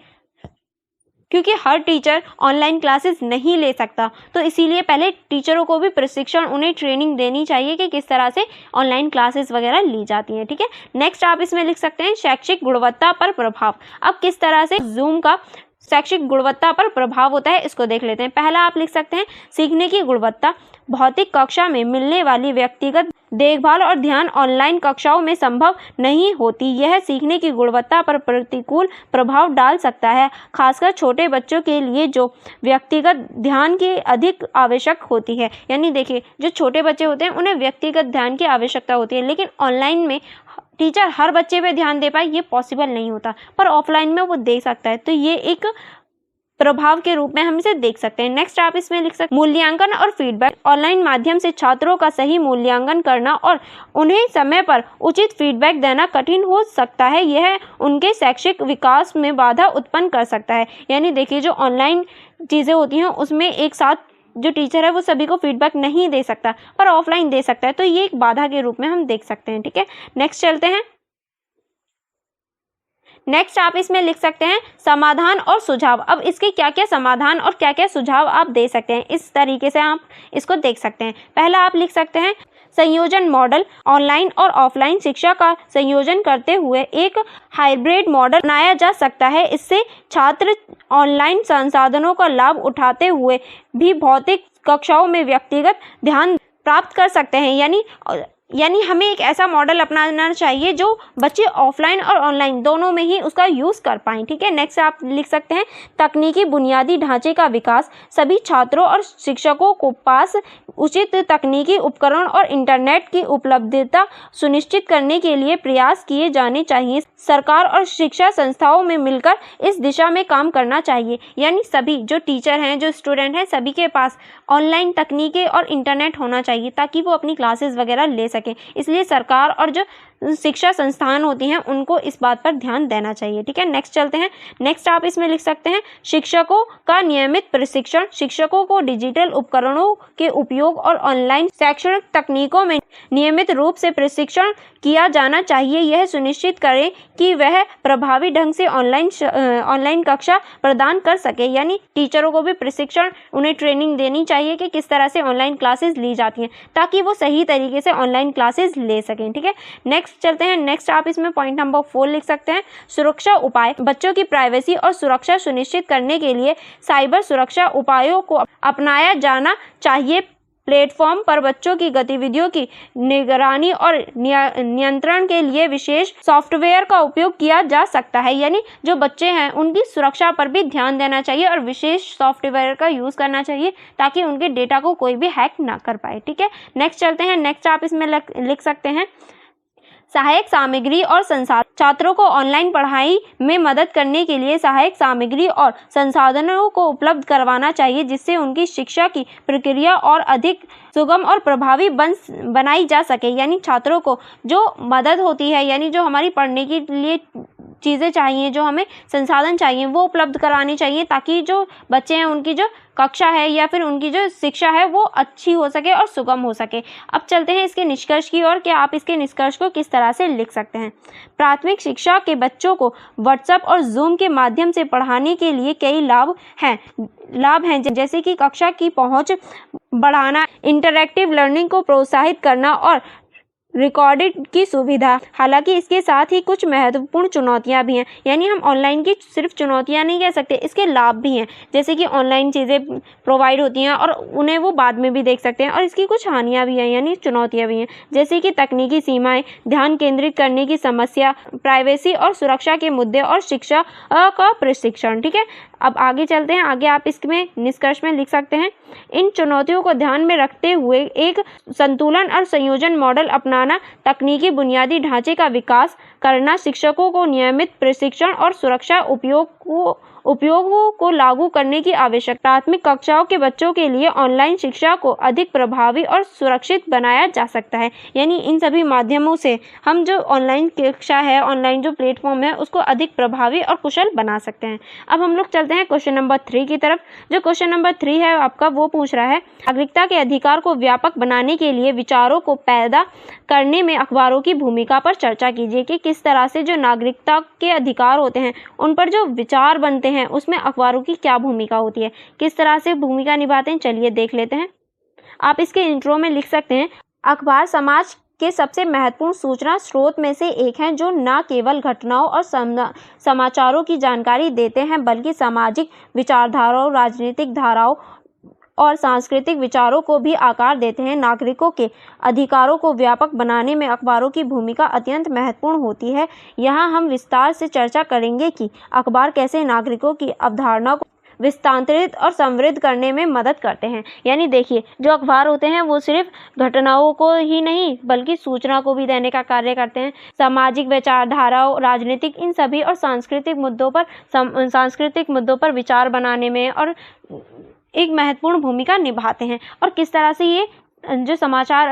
क्योंकि हर टीचर ऑनलाइन क्लासेस नहीं ले सकता, तो इसीलिए पहले टीचरों को भी प्रशिक्षण, उन्हें ट्रेनिंग देनी चाहिए कि किस तरह से ऑनलाइन क्लासेस वगैरह ली जाती हैं। ठीक है, नेक्स्ट आप इसमें लिख सकते हैं शैक्षिक गुणवत्ता पर प्रभाव। अब किस तरह से जूम का शैक्षिक गुणवत्ता पर प्रभाव होता है इसको देख लेते हैं। पहला आप लिख सकते हैं सीखने की गुणवत्ता। भौतिक कक्षा में मिलने वाली व्यक्तिगत देखभाल और ध्यान ऑनलाइन कक्षाओं में संभव नहीं होती। यह सीखने की गुणवत्ता पर प्रतिकूल प्रभाव डाल सकता है, खासकर छोटे बच्चों के लिए जो व्यक्तिगत ध्यान की अधिक आवश्यक होती है। यानी देखिए, जो छोटे बच्चे होते हैं उन्हें व्यक्तिगत ध्यान की आवश्यकता होती है, लेकिन ऑनलाइन में टीचर हर बच्चे पे ध्यान दे पाए ये पॉसिबल नहीं होता, पर ऑफलाइन में वो दे सकता है। तो ये एक प्रभाव के रूप में हम इसे देख सकते हैं। नेक्स्ट आप इसमें लिख सकते हैं मूल्यांकन और फीडबैक। ऑनलाइन माध्यम से छात्रों का सही मूल्यांकन करना और उन्हें समय पर उचित फीडबैक देना कठिन हो सकता है। यह उनके शैक्षिक विकास में बाधा उत्पन्न कर सकता है। यानी देखिए, जो ऑनलाइन चीज़ें होती हैं उसमें एक साथ जो टीचर है वो सभी को फीडबैक नहीं दे सकता, पर ऑफलाइन दे सकता है, तो ये एक बाधा के रूप में हम देख सकते हैं। ठीक है, नेक्स्ट चलते हैं। नेक्स्ट आप इसमें लिख सकते हैं समाधान और सुझाव। अब इसके क्या क्या समाधान और क्या क्या सुझाव आप दे सकते हैं, इस तरीके से आप इसको देख सकते हैं। पहला आप लिख सकते हैं संयोजन मॉडल। ऑनलाइन और ऑफलाइन शिक्षा का संयोजन करते हुए एक हाइब्रिड मॉडल बनाया जा सकता है। इससे छात्र ऑनलाइन संसाधनों का लाभ उठाते हुए भी भौतिक कक्षाओं में व्यक्तिगत ध्यान प्राप्त कर सकते हैं। यानी हमें एक ऐसा मॉडल अपनाना चाहिए जो बच्चे ऑफलाइन और ऑनलाइन दोनों में ही उसका यूज़ कर पाएँ। ठीक है, नेक्स्ट आप लिख सकते हैं तकनीकी बुनियादी ढांचे का विकास। सभी छात्रों और शिक्षकों को पास उचित तकनीकी उपकरण और इंटरनेट की उपलब्धता सुनिश्चित करने के लिए प्रयास किए जाने चाहिए। सरकार और शिक्षा संस्थाओं में मिलकर इस दिशा में काम करना चाहिए। यानी सभी जो टीचर हैं, जो स्टूडेंट हैं, सभी के पास ऑनलाइन तकनीकें और इंटरनेट होना चाहिए ताकि वो अपनी क्लासेस वगैरह ले सकें। इसलिए सरकार और जो शिक्षा संस्थान होती हैं उनको इस बात पर ध्यान देना चाहिए। ठीक है, नेक्स्ट चलते हैं। नेक्स्ट आप इसमें लिख सकते हैं शिक्षकों का नियमित प्रशिक्षण। शिक्षकों को डिजिटल उपकरणों के उपयोग और ऑनलाइन शैक्षणिक तकनीकों में नियमित रूप से प्रशिक्षण किया जाना चाहिए। यह सुनिश्चित करें कि वह प्रभावी ढंग से ऑनलाइन कक्षा प्रदान कर सके। यानी टीचरों को भी प्रशिक्षण, उन्हें ट्रेनिंग देनी चाहिए कि किस तरह से ऑनलाइन क्लासेस ली जाती हैं ताकि वो सही तरीके से ऑनलाइन क्लासेस ले सकें। ठीक है, नेक्स्ट चलते हैं। नेक्स्ट आप इसमें पॉइंट नंबर 4 लिख सकते हैं सुरक्षा उपाय। बच्चों की प्राइवेसी और सुरक्षा सुनिश्चित करने के लिए साइबर सुरक्षा उपायों को अपनाया जाना चाहिए। प्लेटफॉर्म पर बच्चों की गतिविधियों की निगरानी और नियंत्रण के लिए विशेष सॉफ्टवेयर का उपयोग किया जा सकता है। यानी जो बच्चे हैं उनकी सुरक्षा पर भी ध्यान देना चाहिए और विशेष सॉफ्टवेयर का यूज़ करना चाहिए ताकि उनके डेटा को कोई भी हैक ना कर पाए। ठीक है, नेक्स्ट चलते हैं। नेक्स्ट आप इसमें लिख सकते हैं सहायक सामग्री और संसाधन। छात्रों को ऑनलाइन पढ़ाई में मदद करने के लिए सहायक सामग्री और संसाधनों को उपलब्ध करवाना चाहिए जिससे उनकी शिक्षा की प्रक्रिया और अधिक सुगम और प्रभावी बनाई जा सके। यानी छात्रों को जो मदद होती है, यानी जो हमारी पढ़ने के लिए चीज़ें चाहिए, जो हमें संसाधन चाहिए, वो उपलब्ध करानी चाहिए ताकि जो बच्चे हैं उनकी जो कक्षा है या फिर उनकी जो शिक्षा है वो अच्छी हो सके और सुगम हो सके। अब चलते हैं इसके निष्कर्ष की ओर कि आप इसके निष्कर्ष को किस तरह से लिख सकते हैं। प्राथमिक शिक्षा के बच्चों को व्हाट्सएप और जूम के माध्यम से पढ़ाने के लिए कई लाभ हैं जैसे कि कक्षा की पहुंच बढ़ाना, इंटरैक्टिव लर्निंग को प्रोत्साहित करना और रिकॉर्डेड की सुविधा। हालांकि इसके साथ ही कुछ महत्वपूर्ण चुनौतियां भी हैं। यानी हम ऑनलाइन की सिर्फ चुनौतियां नहीं कह सकते, इसके लाभ भी हैं। जैसे कि ऑनलाइन चीज़ें प्रोवाइड होती हैं और उन्हें वो बाद में भी देख सकते हैं, और इसकी कुछ हानियां भी हैं, यानी चुनौतियां भी हैं, जैसे कि तकनीकी सीमाएं, ध्यान केंद्रित करने की समस्या, प्राइवेसी और सुरक्षा के मुद्दे और शिक्षा का प्रशिक्षण। ठीक है, अब आगे चलते हैं। आगे आप इसमें निष्कर्ष में लिख सकते हैं इन चुनौतियों को ध्यान में रखते हुए एक संतुलन और संयोजन मॉडल अपनाना, तकनीकी बुनियादी ढांचे का विकास करना, शिक्षकों को नियमित प्रशिक्षण और सुरक्षा उपयोगों को लागू करने की आवश्यकता। प्राथमिक कक्षाओं के बच्चों के लिए ऑनलाइन शिक्षा को अधिक प्रभावी और सुरक्षित बनाया जा सकता है। यानी इन सभी माध्यमों से हम जो ऑनलाइन कक्षा है, ऑनलाइन जो प्लेटफॉर्म है, उसको अधिक प्रभावी और कुशल बना सकते हैं। अब हम लोग चलते हैं क्वेश्चन नंबर 3 की तरफ। जो क्वेश्चन नंबर 3 है आपका, वो पूछ रहा है नागरिकता के अधिकार को व्यापक बनाने के लिए विचारों को पैदा करने में अखबारों की भूमिका पर चर्चा कीजिए कि किस तरह से जो नागरिकता के अधिकार होते हैं उन पर जो विचार बनते हैं हैं उसमें अखबारों की क्या भूमिका होती है, किस तरह से भूमिका निभाते हैं, चलिए देख लेते हैं। आप इसके इंट्रो में लिख सकते हैं, अखबार समाज के सबसे महत्वपूर्ण सूचना स्रोत में से एक हैं जो न केवल घटनाओं और समाचारों की जानकारी देते हैं बल्कि सामाजिक विचारधाराओं, राजनीतिक धाराओं और सांस्कृतिक विचारों को भी आकार देते हैं। नागरिकों के अधिकारों को व्यापक बनाने में अखबारों की भूमिका अत्यंत महत्वपूर्ण होती है। यहाँ हम विस्तार से चर्चा करेंगे कि अखबार कैसे नागरिकों की अवधारणा को विस्तारित और समृद्ध करने में मदद करते हैं। यानी देखिए, जो अखबार होते हैं वो सिर्फ घटनाओं को ही नहीं बल्कि सूचना को भी देने का कार्य करते हैं। सामाजिक विचारधाराओं, राजनीतिक, इन सभी और सांस्कृतिक मुद्दों पर विचार बनाने में और एक महत्वपूर्ण भूमिका निभाते हैं। और किस तरह से ये जो समाचार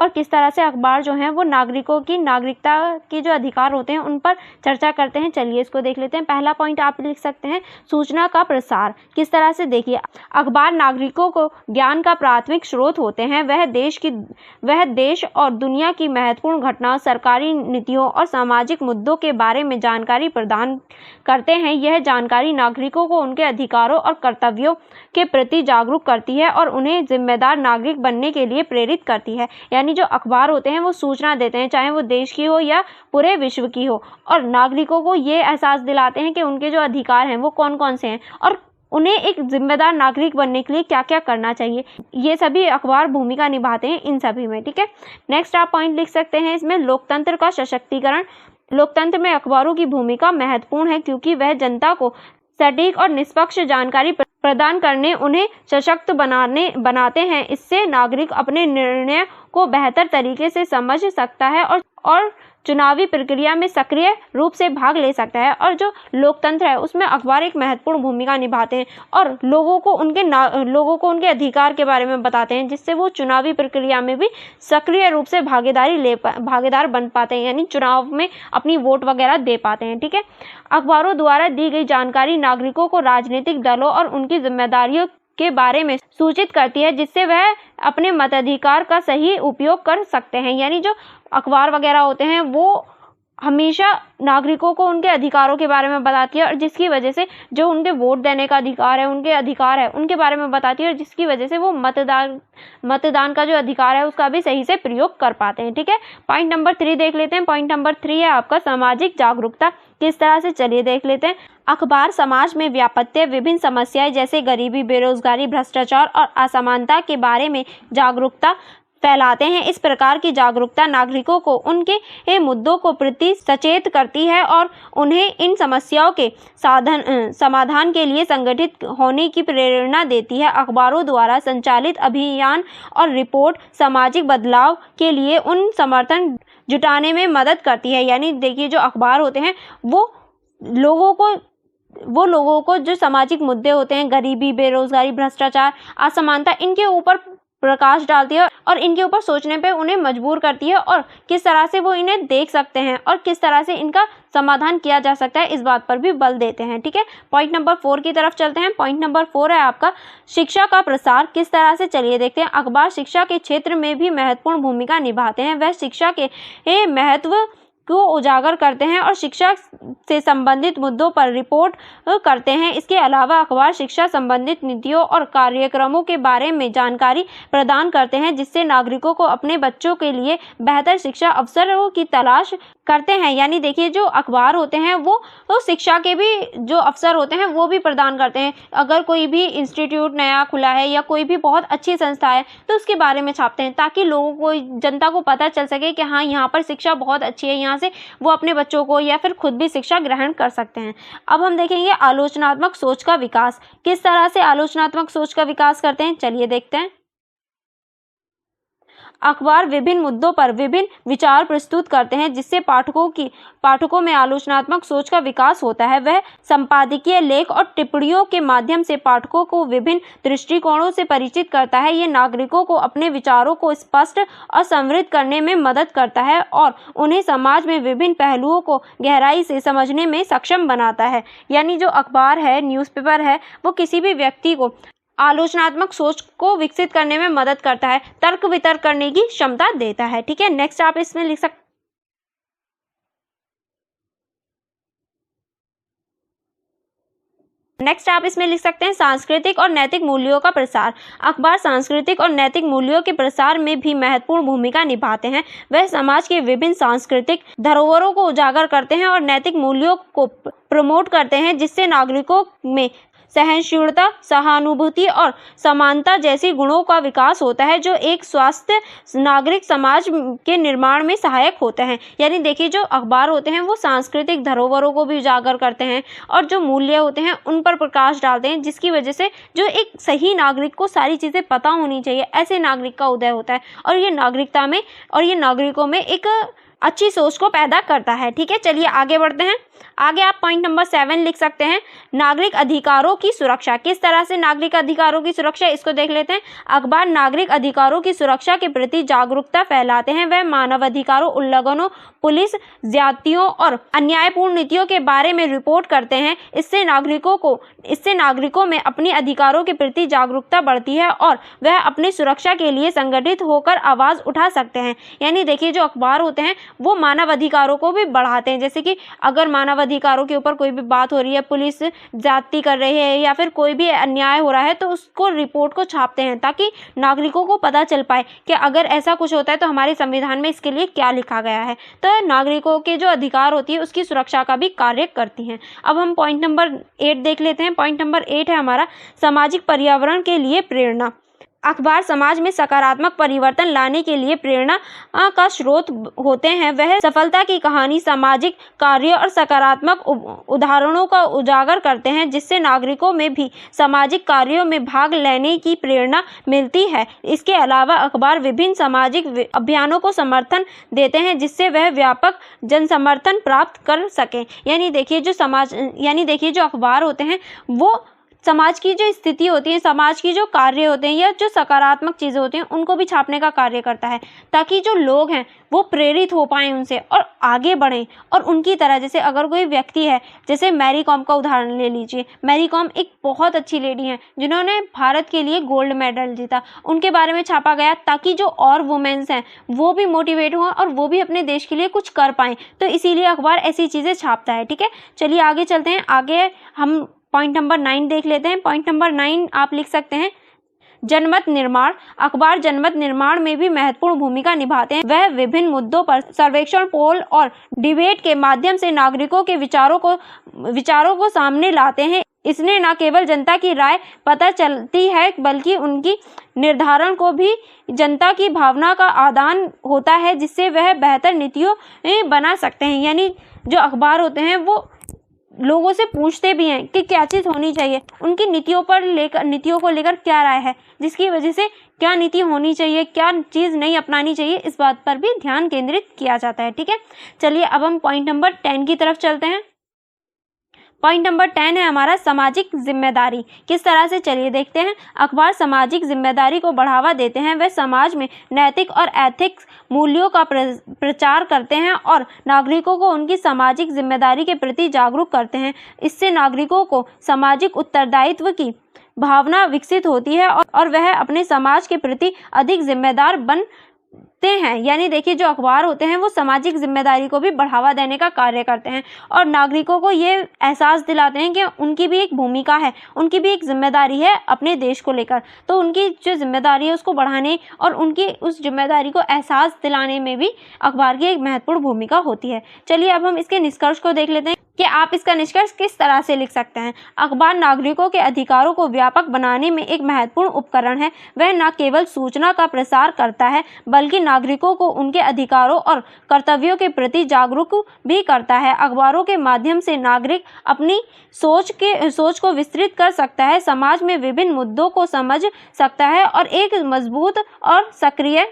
और किस तरह से अखबार जो हैं वो नागरिकों की नागरिकता के जो अधिकार होते हैं उन पर चर्चा करते हैं। चलिए इसको देख लेते हैं। पहला पॉइंट आप लिख सकते हैं, सूचना का प्रसार। किस तरह से, देखिए, अखबार नागरिकों को ज्ञान का प्राथमिक स्रोत होते हैं। वह देश और दुनिया की महत्वपूर्ण घटनाओं, सरकारी नीतियों और सामाजिक मुद्दों के बारे में जानकारी प्रदान करते हैं। यह जानकारी नागरिकों को उनके अधिकारों और कर्तव्यों के प्रति जागरूक करती है और उन्हें जिम्मेदार नागरिक बनने के लिए प्रेरित करती है। यानी जो अखबार होते हैं वो सूचना देते हैं, चाहे वो देश की हो या पूरे विश्व की हो, और नागरिकों को ये एहसास दिलाते हैं कि उनके जो अधिकार हैं वो कौन कौन से हैं और उन्हें एक जिम्मेदार नागरिक बनने के लिए क्या क्या करना चाहिए। ये सभी अखबार भूमिका निभाते हैं इन सभी में। ठीक है, नेक्स्ट आप पॉइंट लिख सकते हैं इसमें, लोकतंत्र का सशक्तिकरण। लोकतंत्र में अखबारों की भूमिका महत्वपूर्ण है क्योंकि वह जनता को सटीक और निष्पक्ष जानकारी प्रदान करने, उन्हें सशक्त बनाते हैं। इससे नागरिक अपने निर्णय को बेहतर तरीके से समझ सकता है और चुनावी प्रक्रिया में सक्रिय रूप से भाग ले सकता है। और जो लोकतंत्र है उसमें अखबार एक महत्वपूर्ण भूमिका निभाते हैं और लोगों को उनके अधिकार के बारे में बताते हैं, जिससे वो चुनावी प्रक्रिया में भी सक्रिय रूप से भागीदार बन पाते हैं, यानी चुनाव में अपनी वोट वगैरह दे पाते हैं। ठीक है, अखबारों द्वारा दी गई जानकारी नागरिकों को राजनीतिक दलों और उनकी जिम्मेदारियों के बारे में सूचित करती है, जिससे वह अपने मताधिकार का सही उपयोग कर सकते हैं। यानी जो अखबार वगैरह होते हैं वो हमेशा नागरिकों को उनके अधिकारों के बारे में बताती है और जिसकी वजह से जो उनके वोट देने का अधिकार है, उनके अधिकार है, उनके बारे में बताती है और जिसकी वजह से वो मतदान का जो अधिकार है उसका भी सही से प्रयोग कर पाते हैं। ठीक है, पॉइंट नंबर 3 देख लेते हैं। पॉइंट नंबर 3 है आपका सामाजिक जागरूकता। किस तरह से, चलिए देख लेते हैं। अखबार समाज में व्याप्त विभिन्न समस्याएं जैसे गरीबी, बेरोजगारी, भ्रष्टाचार और असमानता के बारे में जागरूकता फैलाते हैं। इस प्रकार की जागरूकता नागरिकों को उनके मुद्दों को प्रति सचेत करती है और उन्हें इन समस्याओं के समाधान के लिए संगठित होने की प्रेरणा देती है। अखबारों द्वारा संचालित अभियान और रिपोर्ट सामाजिक बदलाव के लिए उन समर्थन जुटाने में मदद करती है। यानी देखिए, जो अखबार होते हैं वो लोगों को जो सामाजिक मुद्दे होते हैं, गरीबी, बेरोजगारी, भ्रष्टाचार, असमानता, इनके ऊपर प्रकाश डालती है और इनके ऊपर सोचने पे उन्हें मजबूर करती है और किस तरह से वो इन्हें देख सकते हैं और किस तरह से इनका समाधान किया जा सकता है, इस बात पर भी बल देते हैं। ठीक है, पॉइंट नंबर 4 की तरफ चलते हैं। पॉइंट नंबर 4 है आपका शिक्षा का प्रसार। किस तरह से, चलिए देखते हैं। अखबार शिक्षा के क्षेत्र में भी महत्वपूर्ण भूमिका निभाते हैं। वह शिक्षा के महत्व को उजागर करते हैं और शिक्षा से संबंधित मुद्दों पर रिपोर्ट करते हैं। इसके अलावा अखबार शिक्षा संबंधित नीतियों और कार्यक्रमों के बारे में जानकारी प्रदान करते हैं, जिससे नागरिकों को अपने बच्चों के लिए बेहतर शिक्षा अवसरों की तलाश करते हैं। यानी देखिए, जो अखबार होते हैं वो शिक्षा के भी जो अवसर होते हैं वो भी प्रदान करते हैं। अगर कोई भी इंस्टीट्यूट नया खुला है या कोई भी बहुत अच्छी संस्था है तो उसके बारे में छापते हैं, ताकि लोगों को, जनता को पता चल सके कि हाँ, यहाँ पर शिक्षा बहुत अच्छी है, यहाँ से वो अपने बच्चों को या फिर खुद भी शिक्षा ग्रहण कर सकते हैं। अब हम देखेंगे आलोचनात्मक सोच का विकास। किस तरह से आलोचनात्मक सोच का विकास करते हैं, चलिए देखते हैं। अखबार विभिन्न मुद्दों पर विभिन्न विचार प्रस्तुत करते हैं, जिससे पाठकों में आलोचनात्मक सोच का विकास होता है। वह संपादकीय लेख और टिप्पणियों के माध्यम से पाठकों को विभिन्न दृष्टिकोणों से परिचित करता है। ये नागरिकों को अपने विचारों को स्पष्ट और समृद्ध करने में मदद करता है और उन्हें समाज में विभिन्न पहलुओं को गहराई से समझने में सक्षम बनाता है। यानी जो अखबार है, न्यूज़पेपर है, वो किसी भी व्यक्ति को आलोचनात्मक सोच को विकसित करने में मदद करता है, तर्क वितर्क करने की क्षमता देता है। ठीक है, नेक्स्ट आप इसमें लिख सकते नेक्स्ट आप इसमें लिख सकते हैं सांस्कृतिक और नैतिक मूल्यों का प्रसार। अखबार सांस्कृतिक और नैतिक मूल्यों के प्रसार में भी महत्वपूर्ण भूमिका निभाते हैं। वह समाज के विभिन्न सांस्कृतिक धरोहरों को उजागर करते हैं और नैतिक मूल्यों को प्रमोट करते हैं, जिससे नागरिकों में सहनशीलता, सहानुभूति और समानता जैसी गुणों का विकास होता है, जो एक स्वस्थ नागरिक समाज के निर्माण में सहायक होते हैं। यानी देखिए, जो अखबार होते हैं वो सांस्कृतिक धरोहरों को भी उजागर करते हैं और जो मूल्य होते हैं उन पर प्रकाश डालते हैं, जिसकी वजह से जो एक सही नागरिक को सारी चीज़ें पता होनी चाहिए, ऐसे नागरिक का उदय होता है और ये नागरिकता में और ये नागरिकों में एक अच्छी सोच को पैदा करता है। ठीक है, चलिए आगे बढ़ते हैं। आगे आप पॉइंट नंबर 7 लिख सकते हैं, नागरिक अधिकारों की सुरक्षा। किस तरह से नागरिक अधिकारों की सुरक्षा, इसको देख लेते हैं। अखबार नागरिक अधिकारों की सुरक्षा के प्रति जागरूकता फैलाते हैं। वह मानवाधिकारों उल्लंघनों, पुलिस ज्यादतियों और अन्यायपूर्ण नीतियों के बारे में रिपोर्ट करते हैं। इससे नागरिकों में अपने अधिकारों के प्रति जागरूकता बढ़ती है और वह अपनी सुरक्षा के लिए संगठित होकर आवाज़ उठा सकते हैं। यानी देखिए, जो अखबार होते हैं वो मानव अधिकारों को भी बढ़ाते हैं। जैसे कि अगर मानव अधिकारों के ऊपर कोई भी बात हो रही है, पुलिस ज्यादती कर रही है या फिर कोई भी अन्याय हो रहा है, तो उसको रिपोर्ट को छापते हैं ताकि नागरिकों को पता चल पाए कि अगर ऐसा कुछ होता है तो हमारे संविधान में इसके लिए क्या लिखा गया है। तो नागरिकों के जो अधिकार होती है उसकी सुरक्षा का भी कार्य करती हैं। अब हम पॉइंट नंबर 8 देख लेते हैं। पॉइंट नंबर 8 है हमारा सामाजिक पर्यावरण के लिए प्रेरणा। अखबार समाज में सकारात्मक परिवर्तन लाने के लिए प्रेरणा का स्रोत होते हैं। वह सफलता की कहानी, सामाजिक कार्यों और सकारात्मक उदाहरणों का उजागर करते हैं, जिससे नागरिकों में भी सामाजिक कार्यों में भाग लेने की प्रेरणा मिलती है। इसके अलावा अखबार विभिन्न सामाजिक अभियानों को समर्थन देते हैं, जिससे वह व्यापक जनसमर्थन प्राप्त कर सकें। यानी देखिए, जो अखबार होते हैं वो समाज की जो स्थिति होती है, समाज की जो कार्य होते हैं या जो सकारात्मक चीज़ें होती हैं उनको भी छापने का कार्य करता है, ताकि जो लोग हैं वो प्रेरित हो पाएँ उनसे और आगे बढ़ें और उनकी तरह। जैसे अगर कोई व्यक्ति है, जैसे मैरी कॉम का उदाहरण ले लीजिए। मैरी कॉम एक बहुत अच्छी लेडी हैं जिन्होंने भारत के लिए गोल्ड मेडल जीता। उनके बारे में छापा गया ताकि जो और वुमेन्स हैं वो भी मोटिवेट हों और वो भी अपने देश के लिए कुछ कर पाएँ। तो इसीलिए अखबार ऐसी चीज़ें छापता है। ठीक है, चलिए आगे चलते हैं। आगे हम पॉइंट नंबर 9 देख लेते हैं। पॉइंट नंबर 9 आप लिख सकते हैं, जनमत निर्माण। अखबार जनमत निर्माण में भी महत्वपूर्ण भूमिका निभाते हैं। वह विभिन्न मुद्दों पर सर्वेक्षण, पोल और डिबेट के माध्यम से नागरिकों के विचारों को सामने लाते हैं। इसने न केवल जनता की राय पता चलती है, बल्कि उनकी निर्धारण को भी जनता की भावना का आदान होता है, जिससे वह बेहतर नीतियों बना सकते हैं। यानी जो अखबार होते हैं वो लोगों से पूछते भी हैं कि क्या चीज़ होनी चाहिए, उनकी नीतियों को लेकर क्या राय है, जिसकी वजह से क्या नीति होनी चाहिए, क्या चीज़ नहीं अपनानी चाहिए, इस बात पर भी ध्यान केंद्रित किया जाता है। ठीक है, चलिए अब हम पॉइंट नंबर 10 की तरफ चलते हैं। पॉइंट नंबर 10 है हमारा सामाजिक जिम्मेदारी। किस तरह से, चलिए देखते हैं। अखबार सामाजिक जिम्मेदारी को बढ़ावा देते हैं। वह समाज में नैतिक और एथिक्स मूल्यों का प्रचार करते हैं और नागरिकों को उनकी सामाजिक जिम्मेदारी के प्रति जागरूक करते हैं। इससे नागरिकों को सामाजिक उत्तरदायित्व की भावना विकसित होती है और वह अपने समाज के प्रति अधिक जिम्मेदार बनते हैं। यानी देखिए, जो अखबार होते हैं वो सामाजिक जिम्मेदारी को भी बढ़ावा देने का कार्य करते हैं और नागरिकों को ये एहसास दिलाते हैं कि उनकी भी एक भूमिका है, उनकी भी एक जिम्मेदारी है अपने देश को लेकर। तो उनकी जो जिम्मेदारी है उसको बढ़ाने और उनकी उस जिम्मेदारी को एहसास दिलाने में भी अखबार की एक महत्वपूर्ण भूमिका होती है। चलिए अब हम इसके निष्कर्ष को देख लेते हैं कि आप इसका निष्कर्ष किस तरह से लिख सकते हैं। अखबार नागरिकों के अधिकारों को व्यापक बनाने में एक महत्वपूर्ण उपकरण है। वह न केवल सूचना का प्रसार करता है, बल्कि नागरिकों को उनके अधिकारों और कर्तव्यों के प्रति जागरूक भी करता है। अखबारों के माध्यम से नागरिक अपनी सोच को विस्तृत कर सकता है, समाज में विभिन्न मुद्दों को समझ सकता है और एक मजबूत और सक्रिय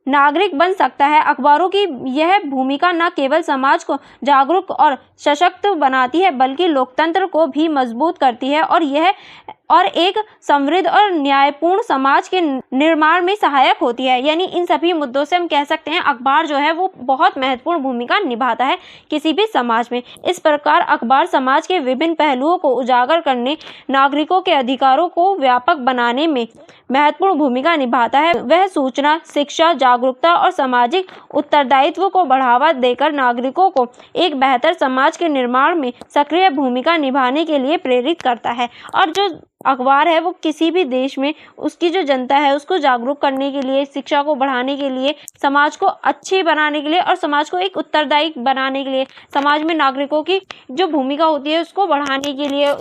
नागरिक बन सकता है। अखबारों की यह भूमिका न केवल समाज को जागरूक और सशक्त बनाती है, बल्कि लोकतंत्र को भी मजबूत करती है और एक समृद्ध और न्यायपूर्ण समाज के निर्माण में सहायक होती है। यानी इन सभी मुद्दों से हम कह सकते हैं अखबार जो है वो बहुत महत्वपूर्ण भूमिका निभाता है किसी भी समाज में। इस प्रकार अखबार समाज के विभिन्न पहलुओं को उजागर करने, नागरिकों के अधिकारों को व्यापक बनाने में महत्वपूर्ण भूमिका निभाता है। वह सूचना, शिक्षा, जागरूकता और सामाजिक उत्तरदायित्व को बढ़ावा देकर नागरिकों को एक बेहतर समाज के निर्माण में सक्रिय भूमिका निभाने के लिए प्रेरित करता है। और जो अखबार है वो किसी भी देश में उसकी जो जनता है उसको जागरूक करने के लिए, शिक्षा को बढ़ाने के लिए, समाज को अच्छी बनाने के लिए और समाज को एक उत्तरदायी बनाने के लिए, समाज में नागरिकों की जो भूमिका होती है उसको बढ़ाने के लिए,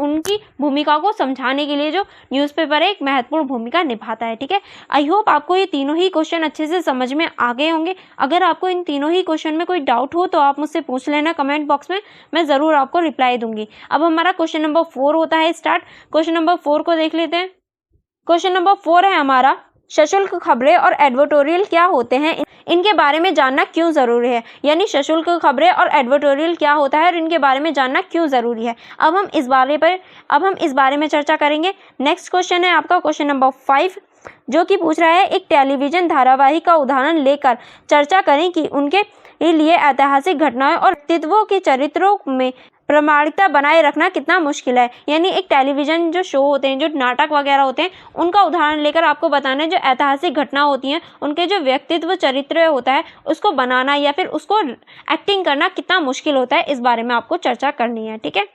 उनकी भूमिका को समझाने के लिए जो न्यूज़पेपर है एक महत्वपूर्ण भूमिका निभाता है। ठीक है, आई होप आपको ये तीनों ही क्वेश्चन अच्छे से समझ में आ गए होंगे। अगर आपको इन तीनों ही क्वेश्चन में कोई डाउट हो तो आप मुझसे पूछ लेना कमेंट बॉक्स में, मैं ज़रूर आपको रिप्लाई दूंगी। अब हमारा क्वेश्चन नंबर 4 होता है स्टार्ट। क्वेश्चन नंबर 4 को देख लेते हैं। क्वेश्चन नंबर 4 है हमारा, सशुल्क खबरें और एडवर्टोरियल क्या होते हैं, इनके बारे में जानना क्यों ज़रूरी है। यानी सशुल्क खबरें और एडवर्टोरियल क्या होता है और इनके बारे में जानना क्यों ज़रूरी है। अब हम इस बारे में चर्चा करेंगे। नेक्स्ट क्वेश्चन है आपका क्वेश्चन नंबर 5, जो कि पूछ रहा है एक टेलीविज़न धारावाहिक का उदाहरण लेकर चर्चा करें कि उनके लिए ऐतिहासिक घटनाएं और व्यक्तित्वों के चरित्रों में प्रामाणिकता बनाए रखना कितना मुश्किल है। यानी एक टेलीविज़न जो शो होते हैं, जो नाटक वगैरह होते हैं, उनका उदाहरण लेकर आपको बताना है जो ऐतिहासिक घटना होती हैं उनके जो व्यक्तित्व चरित्र होता है उसको बनाना या फिर उसको एक्टिंग करना कितना मुश्किल होता है, इस बारे में आपको चर्चा करनी है। ठीक है,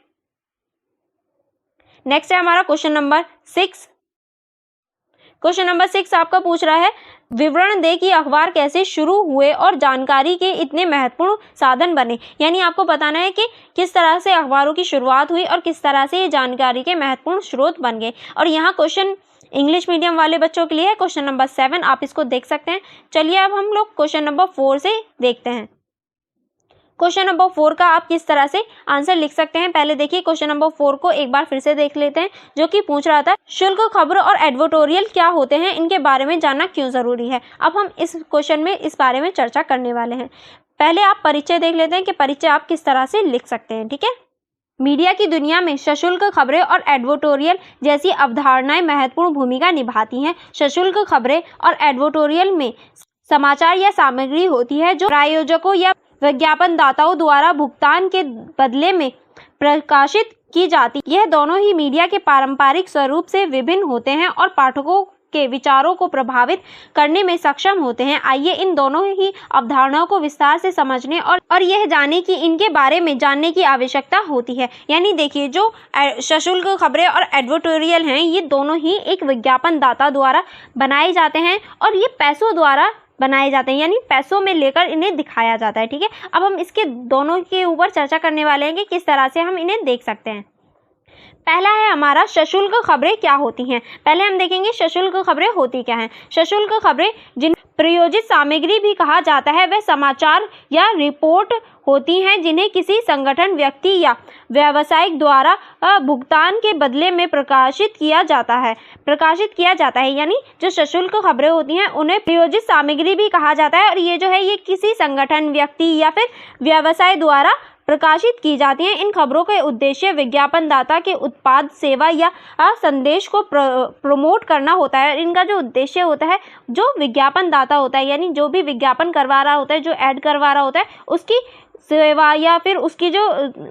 नेक्स्ट है हमारा क्वेश्चन नंबर 6। क्वेश्चन नंबर 6 आपका पूछ रहा है विवरण दे कि अखबार कैसे शुरू हुए और जानकारी के इतने महत्वपूर्ण साधन बने। यानी आपको बताना है कि किस तरह से अखबारों की शुरुआत हुई और किस तरह से ये जानकारी के महत्वपूर्ण स्रोत बन गए। और यहाँ क्वेश्चन इंग्लिश मीडियम वाले बच्चों के लिए है, क्वेश्चन नंबर 7, आप इसको देख सकते हैं। चलिए अब हम लोग क्वेश्चन नंबर 4 से देखते हैं। क्वेश्चन नंबर 4 का आप किस तरह से आंसर लिख सकते हैं। पहले देखिए क्वेश्चन नंबर 4 को एक बार फिर से देख लेते हैं, जो कि पूछ रहा था शुल्क खबर और एडवर्टोरियल क्या होते हैं, इनके बारे में जानना क्यों ज़रूरी है। अब हम इस क्वेश्चन में इस बारे में चर्चा करने वाले हैं। पहले आप परिचय देख लेते हैं कि परिचय आप किस तरह से लिख सकते हैं। ठीक है, मीडिया की दुनिया में सशुल्क खबरें और एडवर्टोरियल जैसी अवधारणाएं महत्वपूर्ण भूमिका निभाती हैं। सशुल्क खबरें और एडवर्टोरियल में समाचार या सामग्री होती है जो प्रायोजकों या विज्ञापन दाताओं द्वारा भुगतान के बदले में प्रकाशित की जाती। यह दोनों ही मीडिया के पारंपरिक स्वरूप से विभिन्न होते हैं और पाठकों के विचारों को प्रभावित करने में सक्षम होते हैं। आइए इन दोनों ही अवधारणाओं को विस्तार से समझने और यह जाने कि इनके बारे में जानने की आवश्यकता होती है। यानी देखिए जो सशुल्क खबरें और एडवर्टोरियल हैं, ये दोनों ही एक विज्ञापन दाता द्वारा बनाए जाते हैं और ये पैसों द्वारा बनाए जाते हैं, यानी पैसों में लेकर इन्हें दिखाया जाता है। ठीक है, अब हम इसके दोनों के ऊपर चर्चा करने वाले हैं कि किस तरह से हम इन्हें देख सकते हैं। पहला है हमारा सशुल्क खबरें क्या होती हैं। पहले हम देखेंगे सशुल्क खबरें होती क्या हैं। सशुल्क खबरें जिन प्रायोजित सामग्री भी कहा जाता है वह समाचार या रिपोर्ट होती हैं जिन्हें किसी संगठन, व्यक्ति या व्यवसायिक द्वारा भुगतान के बदले में प्रकाशित किया जाता है। यानी जो सशुल्क खबरें होती हैं उन्हें प्रायोजित सामग्री भी कहा जाता है और ये जो है ये किसी संगठन, व्यक्ति या फिर व्यवसाय द्वारा प्रकाशित की जाती हैं। इन खबरों के उद्देश्य विज्ञापन दाता के उत्पाद, सेवा या संदेश को प्रमोट करना होता है। इनका जो उद्देश्य होता है, जो विज्ञापन दाता होता है यानी जो भी विज्ञापन करवा रहा होता है, जो ऐड करवा रहा होता है, उसकी सेवा या फिर उसकी जो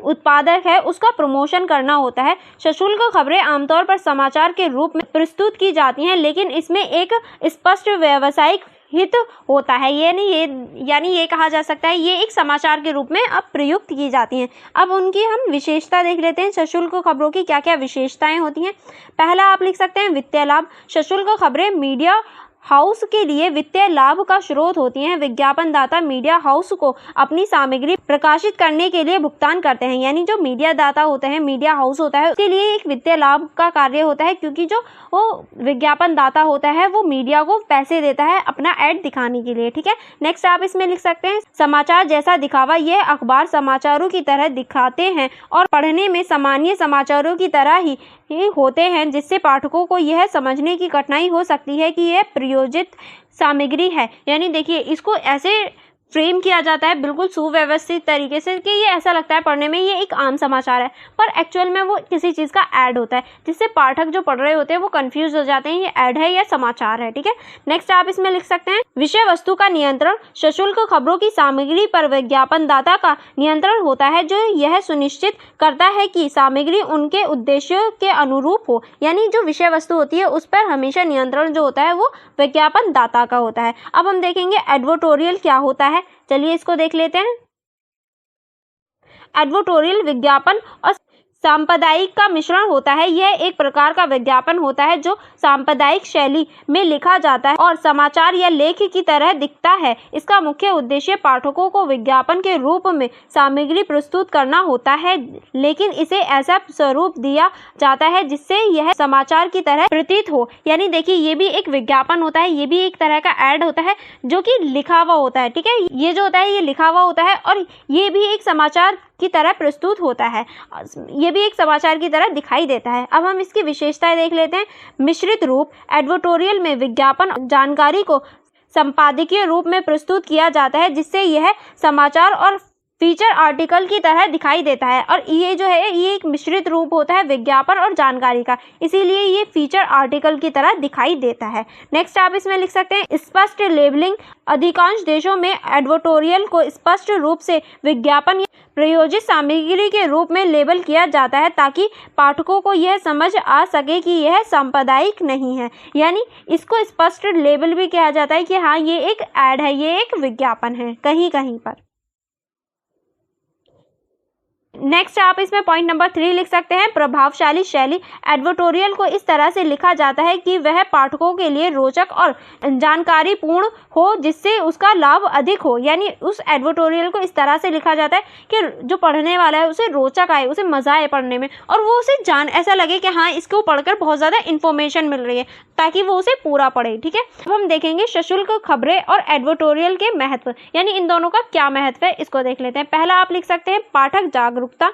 उत्पादक है उसका प्रमोशन करना होता है। सशुल्क खबरें आमतौर पर समाचार के रूप में प्रस्तुत की जाती हैं, लेकिन इसमें एक स्पष्ट व्यावसायिक हित होता है। यानी ये कहा जा सकता है ये एक समाचार के रूप में अब प्रयुक्त की जाती हैं। अब उनकी हम विशेषता देख लेते हैं। सशुल्क खबरों की क्या क्या विशेषताएं होती हैं। पहला आप लिख सकते हैं वित्तीय लाभ। सशुल्क खबरें मीडिया हाउस के लिए वित्तीय लाभ का स्रोत होती हैं। विज्ञापन दाता मीडिया हाउस को अपनी सामग्री प्रकाशित करने के लिए भुगतान करते हैं। यानी जो मीडिया दाता होते हैं, मीडिया हाउस होता है, उसके लिए एक वित्तीय लाभ का कार्य होता है, क्योंकि जो वो विज्ञापन दाता होता है वो मीडिया को पैसे देता है अपना ऐड दिखाने के लिए। ठीक है, नेक्स्ट आप इसमें लिख सकते हैं समाचार जैसा दिखावा। यह अखबार समाचारों की तरह दिखाते हैं और पढ़ने में सामान्य समाचारों की तरह ही होते हैं, जिससे पाठकों को यह समझने की कठिनाई हो सकती है कि यह प्रायोजित सामग्री है। यानी देखिए इसको ऐसे फ्रेम किया जाता है बिल्कुल सुव्यवस्थित तरीके से कि ये ऐसा लगता है पढ़ने में ये एक आम समाचार है, पर एक्चुअल में वो किसी चीज़ का ऐड होता है, जिससे पाठक जो पढ़ रहे होते हैं वो कंफ्यूज हो जाते हैं ये ऐड है या समाचार है। ठीक है, नेक्स्ट आप इसमें लिख सकते हैं विषय वस्तु का नियंत्रण सशुल्क खबरों की सामग्री पर विज्ञापन दाता का नियंत्रण होता है, जो यह सुनिश्चित करता है कि सामग्री उनके उद्देश्यों के अनुरूप हो। यानी जो विषय वस्तु होती है उस पर हमेशा नियंत्रण जो होता है वो विज्ञापन दाता का होता है। अब हम देखेंगे एडवर्टोरियल क्या होता है, चलिए इसको देख लेते हैं। एडवर्टोरियल विज्ञापन और सांप्रदायिक का मिश्रण होता है। यह एक प्रकार का विज्ञापन होता है जो सांप्रदायिक शैली में लिखा जाता है और समाचार या लेख की तरह दिखता है। इसका मुख्य उद्देश्य पाठकों को विज्ञापन के रूप में सामग्री प्रस्तुत करना होता है, लेकिन इसे ऐसा स्वरूप दिया जाता है जिससे यह समाचार की तरह प्रतीत हो। यानी देखिए ये भी एक विज्ञापन होता है, ये भी एक तरह का ऐड होता है जो कि लिखा हुआ होता है। ठीक है, ये जो होता है ये लिखा हुआ होता है और ये भी एक समाचार की तरह प्रस्तुत होता है, ये भी एक समाचार की तरह दिखाई देता है। अब हम इसकी विशेषताएं देख लेते हैं। मिश्रित रूप, एडवर्टोरियल में विज्ञापन जानकारी को संपादकीय रूप में प्रस्तुत किया जाता है, जिससे यह समाचार और फीचर आर्टिकल की तरह दिखाई देता है। और ये जो है ये एक मिश्रित रूप होता है विज्ञापन और जानकारी का, इसीलिए ये फीचर आर्टिकल की तरह दिखाई देता है। नेक्स्ट आप इसमें लिख सकते हैं स्पष्ट लेबलिंग। अधिकांश देशों में एडवर्टोरियल को स्पष्ट रूप से विज्ञापन प्रयोजित सामग्री के रूप में लेबल किया जाता है, ताकि पाठकों को यह समझ आ सके कि यह सांप्रदायिक नहीं है। यानी इसको स्पष्ट लेबल भी किया जाता है कि हाँ ये एक ऐड है, ये एक विज्ञापन है कहीं कहीं पर। नेक्स्ट आप इसमें पॉइंट नंबर 3 लिख सकते हैं प्रभावशाली शैली। एडवर्टोरियल को इस तरह से लिखा जाता है कि वह पाठकों के लिए रोचक और जानकारीपूर्ण हो, जिससे उसका लाभ अधिक हो। यानी उस एडवर्टोरियल को इस तरह से लिखा जाता है कि जो पढ़ने वाला है उसे रोचक आए, उसे मजा आए पढ़ने में, और वो उसे ऐसा लगे कि हाँ इसको पढ़कर बहुत ज़्यादा इन्फॉर्मेशन मिल रही है, ताकि वो उसे पूरा पढ़े। ठीक है, अब हम देखेंगे सशुल्क खबरें और एडवर्टोरियल के महत्व, यानी इन दोनों का क्या महत्व है इसको देख लेते हैं। पहला आप लिख सकते हैं पाठक जागरूकता।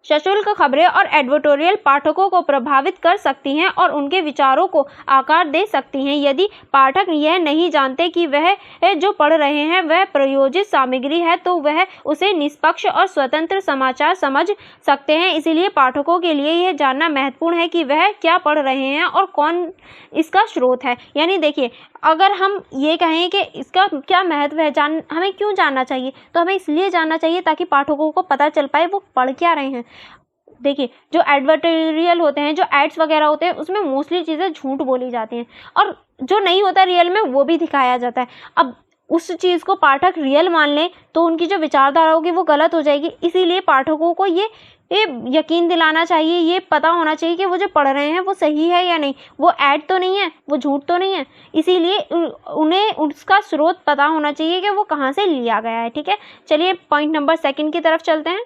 सशुल्क खबरें और एडवर्टोरियल पाठकों को प्रभावित कर सकती हैं और उनके विचारों को आकार दे सकती हैं। यदि पाठक यह नहीं जानते कि वह जो पढ़ रहे हैं वह प्रयोजित सामग्री है, तो वह उसे निष्पक्ष और स्वतंत्र समाचार समझ सकते हैं। इसीलिए पाठकों के लिए यह जानना महत्वपूर्ण है कि वह क्या पढ़ रहे हैं और कौन इसका स्रोत है। यानी देखिए अगर हम ये कहें कि इसका क्या महत्व है, हमें क्यों जानना चाहिए, तो हमें इसलिए जानना चाहिए ताकि पाठकों को पता चल पाए वो पढ़ क्या रहे हैं। देखिए जो एडवर्टोरियल होते हैं, जो एड्स वगैरह होते हैं, उसमें मोस्टली चीज़ें झूठ बोली जाती हैं और जो नहीं होता रियल में वो भी दिखाया जाता है। अब उस चीज़ को पाठक रियल मान लें तो उनकी जो विचारधारा होगी वो गलत हो जाएगी। इसीलिए पाठकों को ये यकीन दिलाना चाहिए, ये पता होना चाहिए कि वो जो पढ़ रहे हैं वो सही है या नहीं, वो ऐड तो नहीं है, वो झूठ तो नहीं है। इसीलिए उन्हें उसका स्रोत पता होना चाहिए कि वो कहाँ से लिया गया है। ठीक है, चलिए पॉइंट नंबर 2 की तरफ चलते हैं।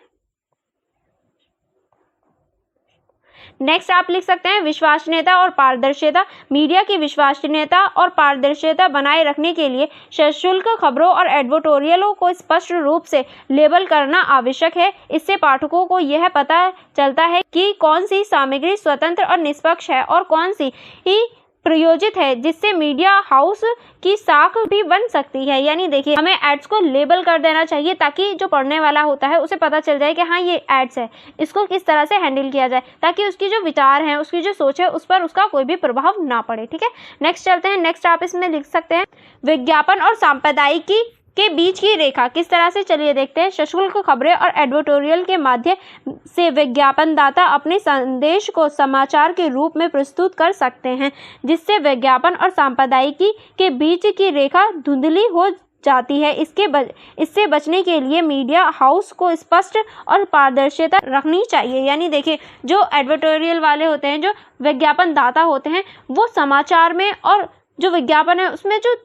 नेक्स्ट आप लिख सकते हैं विश्वसनीयता और पारदर्शिता। मीडिया की विश्वसनीयता और पारदर्शिता बनाए रखने के लिए सशुल्क खबरों और एडवर्टोरियलों को स्पष्ट रूप से लेबल करना आवश्यक है। इससे पाठकों को यह पता चलता है कि कौन सी सामग्री स्वतंत्र और निष्पक्ष है और कौन सी ही प्रयोजित है, जिससे मीडिया हाउस की साख भी बन सकती है। यानी देखिए हमें एड्स को लेबल कर देना चाहिए ताकि जो पढ़ने वाला होता है उसे पता चल जाए कि हाँ ये एड्स है, इसको किस तरह से हैंडल किया जाए, ताकि उसकी जो विचार हैं, उसकी जो सोच है, उस पर उसका कोई भी प्रभाव ना पड़े। ठीक है, नेक्स्ट चलते हैं। नेक्स्ट आप इसमें लिख सकते हैं विज्ञापन और सांप्रदायिकी के बीच की रेखा किस तरह से, चलिए देखते हैं। सशुल्क खबरें और एडवर्टोरियल के माध्यम से विज्ञापनदाता अपने संदेश को समाचार के रूप में प्रस्तुत कर सकते हैं, जिससे विज्ञापन और सांप्रदायिकी के बीच की रेखा धुंधली हो जाती है। इससे बचने के लिए मीडिया हाउस को स्पष्ट और पारदर्शिता रखनी चाहिए। यानी देखिए जो एडवर्टोरियल वाले होते हैं, जो विज्ञापन दाता होते हैं, वो समाचार में और जो विज्ञापन है उसमें जो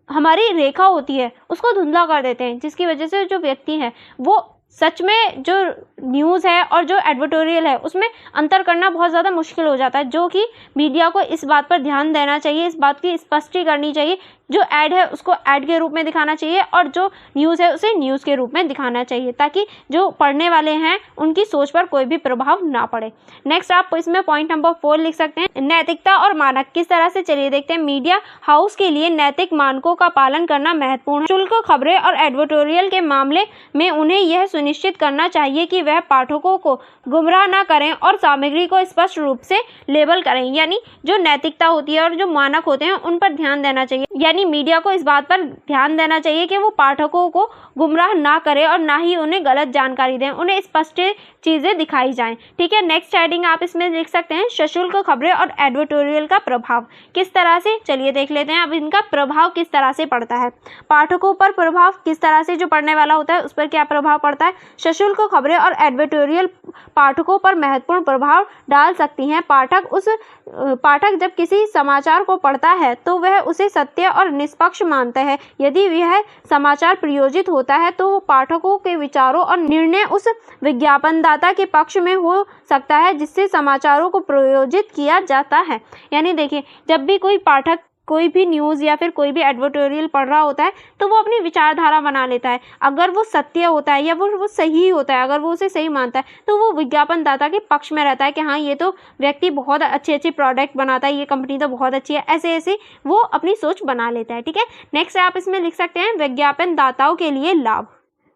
हमारी रेखा होती है उसको धुंधला कर देते हैं, जिसकी वजह से जो व्यक्ति है वो सच में जो न्यूज़ है और जो एडवर्टोरियल है उसमें अंतर करना बहुत ज़्यादा मुश्किल हो जाता है, जो कि मीडिया को इस बात पर ध्यान देना चाहिए, इस बात की स्पष्टी करनी चाहिए जो ऐड है उसको ऐड के रूप में दिखाना चाहिए और जो न्यूज़ है उसे न्यूज़ के रूप में दिखाना चाहिए, ताकि जो पढ़ने वाले हैं उनकी सोच पर कोई भी प्रभाव ना पड़े। नेक्स्ट आप इसमें पॉइंट नंबर 4 लिख सकते हैं, नैतिकता और मानक। किस तरह से, चलिए देखते हैं। मीडिया हाउस के लिए नैतिक मानकों का पालन करना महत्वपूर्ण है। शुल्क खबरें और एडिटोरियल के मामले में उन्हें यह सुनिश्चित करना चाहिए कि वह पाठकों को गुमराह न करें और सामग्री को स्पष्ट रूप से लेबल करें। यानी जो नैतिकता होती है और जो मानक होते हैं उन पर ध्यान देना चाहिए। यानी मीडिया को इस बात पर ध्यान देना चाहिए कि वो पाठकों को गुमराह ना करे और ना ही उन्हें गलत जानकारी दें, उन्हें स्पष्ट चीज़ें दिखाई जाएं। ठीक है, नेक्स्ट हेडिंग आप इसमें लिख सकते हैं, सशुल्क खबरें और एडिटोरियल का प्रभाव। किस तरह से, चलिए देख लेते हैं अब इनका प्रभाव किस तरह से पड़ता है। पाठकों पर प्रभाव किस तरह से, जो पढ़ने वाला होता है उस पर क्या प्रभाव पड़ता है। सशुल्क खबरें और एडिटोरियल पाठकों पर महत्वपूर्ण प्रभाव डाल सकती हैं। पाठक जब किसी समाचार को पढ़ता है तो वह उसे सत्य और निष्पक्ष मानता है। यदि यह समाचार प्रायोजित होता है तो पाठकों के विचारों और निर्णय उस विज्ञापनदाता के पक्ष में हो सकता है जिससे समाचारों को प्रायोजित किया जाता है। यानी देखिए, जब भी कोई पाठक कोई भी न्यूज़ या फिर कोई भी एडिटोरियल पढ़ रहा होता है तो वो अपनी विचारधारा बना लेता है। अगर वो सत्य होता है या वो सही होता है, अगर वो उसे सही मानता है तो वो विज्ञापनदाता के पक्ष में रहता है कि हाँ, ये तो व्यक्ति बहुत अच्छे प्रोडक्ट बनाता है, ये कंपनी तो बहुत अच्छी है, ऐसे ऐसे वो अपनी सोच बना लेता है। ठीक है, नेक्स्ट आप इसमें लिख सकते हैं, विज्ञापनदाताओं के लिए लाभ।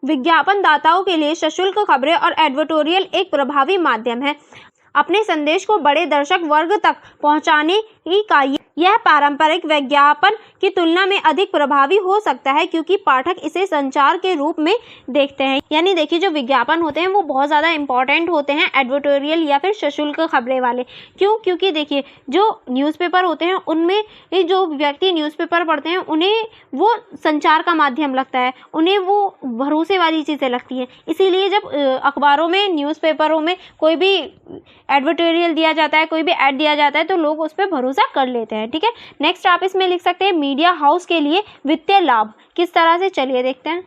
विज्ञापनदाताओं के लिए सशुल्क खबरें और एडिटोरियल एक प्रभावी माध्यम है अपने संदेश को बड़े दर्शक वर्ग तक पहुंचाने का। यह पारंपरिक विज्ञापन की तुलना में अधिक प्रभावी हो सकता है क्योंकि पाठक इसे संचार के रूप में देखते हैं। यानी देखिए, जो विज्ञापन होते हैं वो बहुत ज़्यादा इंपॉर्टेंट होते हैं एडिटोरियल या फिर सशुल्क खबरें वाले। क्यों? क्योंकि देखिए, जो न्यूज़पेपर होते हैं उनमें जो व्यक्ति न्यूज़पेपर पढ़ते हैं उन्हें वो संचार का माध्यम लगता है, उन्हें वो भरोसे वाली चीज़ें लगती हैं। इसीलिए जब अखबारों में, न्यूज़पेपरों में कोई भी एडिटोरियल दिया जाता है, कोई भी ऐड दिया जाता है तो लोग उस पर भरोसा कर लेते हैं। ठीक है, नेक्स्ट आप इसमें लिख सकते हैं, मीडिया हाउस के लिए वित्तीय लाभ। किस तरह से, चलिए देखते हैं।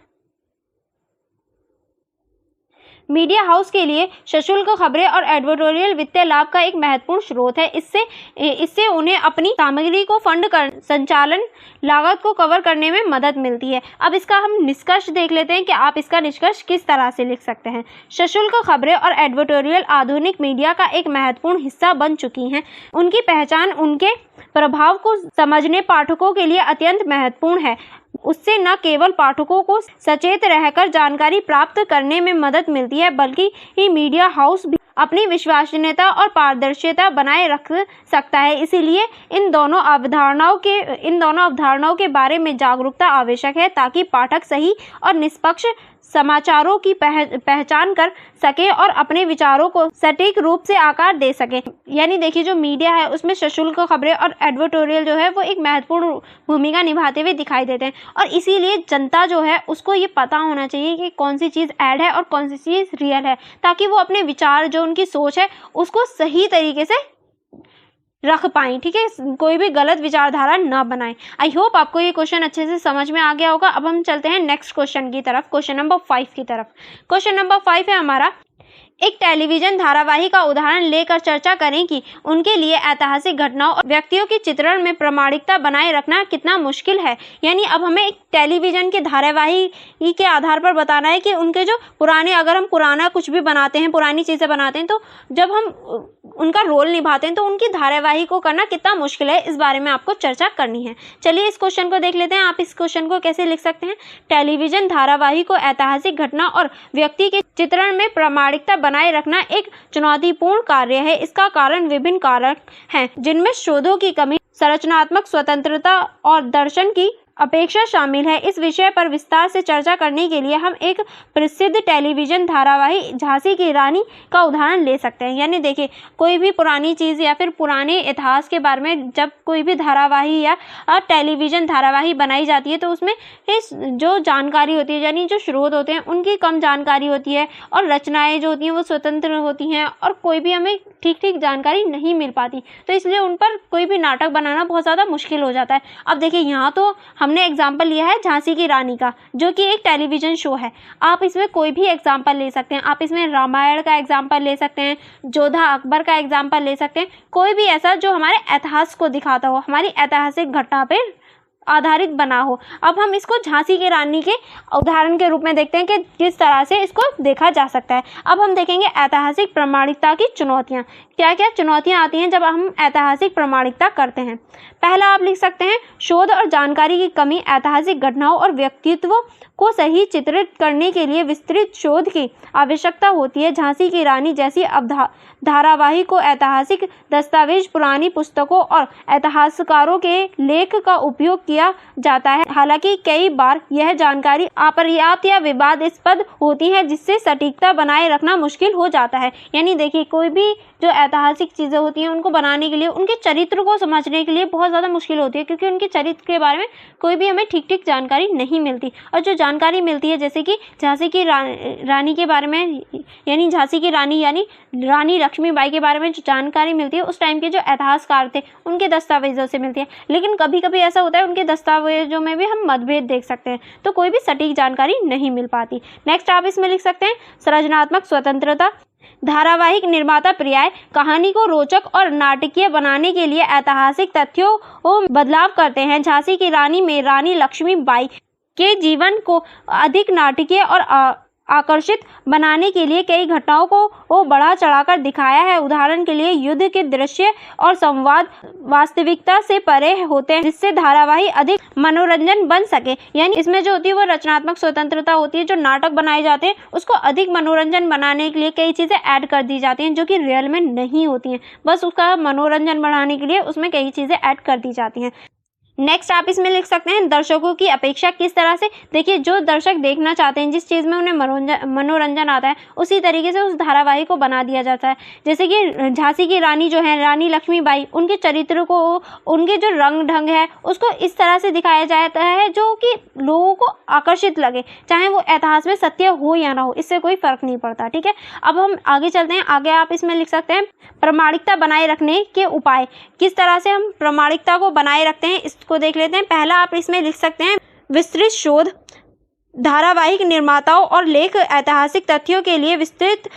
मीडिया हाउस के लिए सशुल्क खबरें और एडिटोरियल वित्तीय लाभ का एक महत्वपूर्ण स्रोत है। इससे उन्हें अपनी सामग्री को फंड कर संचालन लागत को कवर करने में मदद मिलती है। अब इसका हम निष्कर्ष देख लेते हैं कि आप इसका निष्कर्ष किस तरह से लिख सकते हैं। सशुल्क खबरें और एडिटोरियल आधुनिक मीडिया का एक महत्वपूर्ण हिस्सा बन चुकी हैं। उनकी पहचान उनके प्रभाव को समझने पाठकों के लिए अत्यंत महत्वपूर्ण है। उससे न केवल पाठकों को सचेत रहकर जानकारी प्राप्त करने में मदद मिलती है, बल्कि मीडिया हाउस भी अपनी विश्वसनीयता और पारदर्शिता बनाए रख सकता है। इसीलिए इन दोनों अवधारणाओं के बारे में जागरूकता आवश्यक है ताकि पाठक सही और निष्पक्ष समाचारों की पहचान कर सके और अपने विचारों को सटीक रूप से आकार दे सके। यानी देखिए, जो मीडिया है उसमें सशुल्क खबरें और एडिटोरियल जो है वो एक महत्वपूर्ण भूमिका निभाते हुए दिखाई देते हैं और इसीलिए जनता जो है उसको ये पता होना चाहिए कि कौन सी चीज़ ऐड है और कौन सी चीज़ रियल है, ताकि वो अपने विचार, जो उनकी सोच है, उसको सही तरीके से रख पाएं। ठीक है, कोई भी गलत विचारधारा ना बनाएं। आई होप आपको ये क्वेश्चन अच्छे से समझ में आ गया होगा। अब हम चलते हैं नेक्स्ट क्वेश्चन की तरफ, क्वेश्चन नंबर 5 की तरफ। क्वेश्चन नंबर 5 है हमारा, एक टेलीविजन धारावाहिक का उदाहरण लेकर चर्चा करें कि उनके लिए ऐतिहासिक घटनाओं और व्यक्तियों के चित्रण में प्रामाणिकता बनाए रखना कितना मुश्किल है। यानी अब हमें एक टेलीविजन के धारावाहिक के आधार पर बताना है कि उनके जो पुराने, अगर हम पुराना कुछ भी बनाते हैं, पुरानी चीज़ें बनाते हैं, तो जब हम उनका रोल निभाते हैं तो उनकी धारावाहिक को करना कितना मुश्किल है, इस बारे में आपको चर्चा करनी है। चलिए इस क्वेश्चन को देख लेते हैं। आप इस क्वेश्चन को कैसे लिख सकते हैं। टेलीविजन धारावाहिक को ऐतिहासिक घटना और व्यक्ति के चित्रण में प्रामाणिकता बनाए रखना एक चुनौतीपूर्ण कार्य है। इसका कारण विभिन्न कारक हैं, जिनमें शोधों की कमी, संरचनात्मक स्वतंत्रता और दर्शन की अपेक्षा शामिल है। इस विषय पर विस्तार से चर्चा करने के लिए हम एक प्रसिद्ध टेलीविजन धारावाहिक झांसी की रानी का उदाहरण ले सकते हैं। यानी देखिए, कोई भी पुरानी चीज़ या फिर पुराने इतिहास के बारे में जब कोई भी धारावाहिक या टेलीविजन धारावाहिक बनाई जाती है तो उसमें इस जो जानकारी होती है, यानी जो स्रोत होते हैं उनकी कम जानकारी होती है और रचनाएँ जो होती हैं वो स्वतंत्र होती हैं और कोई भी हमें ठीक जानकारी नहीं मिल पाती, तो इसलिए उन पर कोई भी नाटक बनाना बहुत ज़्यादा मुश्किल हो जाता है। अब देखिए, यहाँ तो हमने एग्जाम्पल लिया है झांसी की रानी का, जो कि एक टेलीविज़न शो है। आप इसमें कोई भी एग्जाम्पल ले सकते हैं। आप इसमें रामायण का एग्जाम्पल ले सकते हैं, जोधा अकबर का एग्जाम्पल ले सकते हैं, कोई भी ऐसा जो हमारे इतिहास को दिखाता हो, हमारी ऐतिहासिक घटना पे आधारित बना हो। अब हम इसको झांसी की रानी के उदाहरण के रूप में देखते हैं कि किस तरह से इसको देखा जा सकता है। अब हम देखेंगे ऐतिहासिक प्रामाणिकता की चुनौतियाँ। क्या क्या चुनौतियाँ आती हैं जब हम ऐतिहासिक प्रामाणिकता करते हैं। पहला आप लिख सकते हैं शोध और जानकारी की कमी। ऐतिहासिक घटनाओं और व्यक्तित्वों को सही चित्रित करने के लिए विस्तृत शोध की आवश्यकता होती है। झांसी की रानी जैसी धारावाहिक को ऐतिहासिक दस्तावेज, पुरानी पुस्तकों और इतिहासकारों के लेख का उपयोग किया जाता है। हालांकि कई बार यह जानकारी अपर्याप्त या विवादास्पद होती है, जिससे सटीकता बनाए रखना मुश्किल हो जाता है। यानी देखिए, कोई भी जो ऐतिहासिक चीज़ें होती हैं उनको बनाने के लिए, उनके चरित्र को समझने के लिए बहुत ज़्यादा मुश्किल होती है, क्योंकि उनके चरित्र के बारे में कोई भी हमें ठीक ठीक जानकारी नहीं मिलती। और जो जानकारी मिलती है, जैसे कि झांसी की रानी के बारे में, यानी झांसी की रानी यानी रानी लक्ष्मीबाई के बारे में जो जानकारी मिलती है, उस टाइम के जो इतिहासकार थे उनके दस्तावेजों से मिलती है। लेकिन कभी कभी ऐसा होता है उनके दस्तावेजों में भी हम मतभेद देख सकते हैं, तो कोई भी सटीक जानकारी नहीं मिल पाती। नेक्स्ट आप इसमें लिख सकते हैं सृजनात्मक स्वतंत्रता। धारावाहिक निर्माता पर्याय कहानी को रोचक और नाटकीय बनाने के लिए ऐतिहासिक तथ्यों को बदलाव करते हैं। झांसी की रानी में रानी लक्ष्मीबाई के जीवन को अधिक नाटकीय और आकर्षित बनाने के लिए कई घटनाओं को बढ़ा चढ़ाकर दिखाया है। उदाहरण के लिए युद्ध के दृश्य और संवाद वास्तविकता से परे होते हैं, जिससे धारावाहिक अधिक मनोरंजन बन सके। यानी इसमें जो होती है वो रचनात्मक स्वतंत्रता होती है। जो नाटक बनाए जाते हैं उसको अधिक मनोरंजन बनाने के लिए कई चीज़ें ऐड कर दी जाती हैं जो कि रियल में नहीं होती हैं, बस उसका मनोरंजन बढ़ाने के लिए उसमें कई चीज़ें ऐड कर दी जाती हैं। नेक्स्ट आप इसमें लिख सकते हैं दर्शकों की अपेक्षा किस तरह से। देखिए, जो दर्शक देखना चाहते हैं, जिस चीज़ में उन्हें मनोरंजन आता है, उसी तरीके से उस धारावाहिक को बना दिया जाता है। जैसे कि झांसी की रानी जो है, रानी लक्ष्मीबाई, उनके चरित्र को, उनके जो रंग ढंग है, उसको इस तरह से दिखाया जाता है जो कि लोगों को आकर्षित लगे, चाहे वो इतिहास में सत्य हो या ना हो, इससे कोई फर्क नहीं पड़ता। ठीक है, अब हम आगे चलते हैं। आगे आप इसमें लिख सकते हैं प्रामाणिकता बनाए रखने के उपाय। किस तरह से हम प्रामाणिकता को बनाए रखते हैं, को देख लेते हैं। पहला आप इसमें लिख सकते हैं विस्तृत शोध। धारावाहिक निर्माताओं और लेख ऐतिहासिक तथ्यों के लिए विस्तृत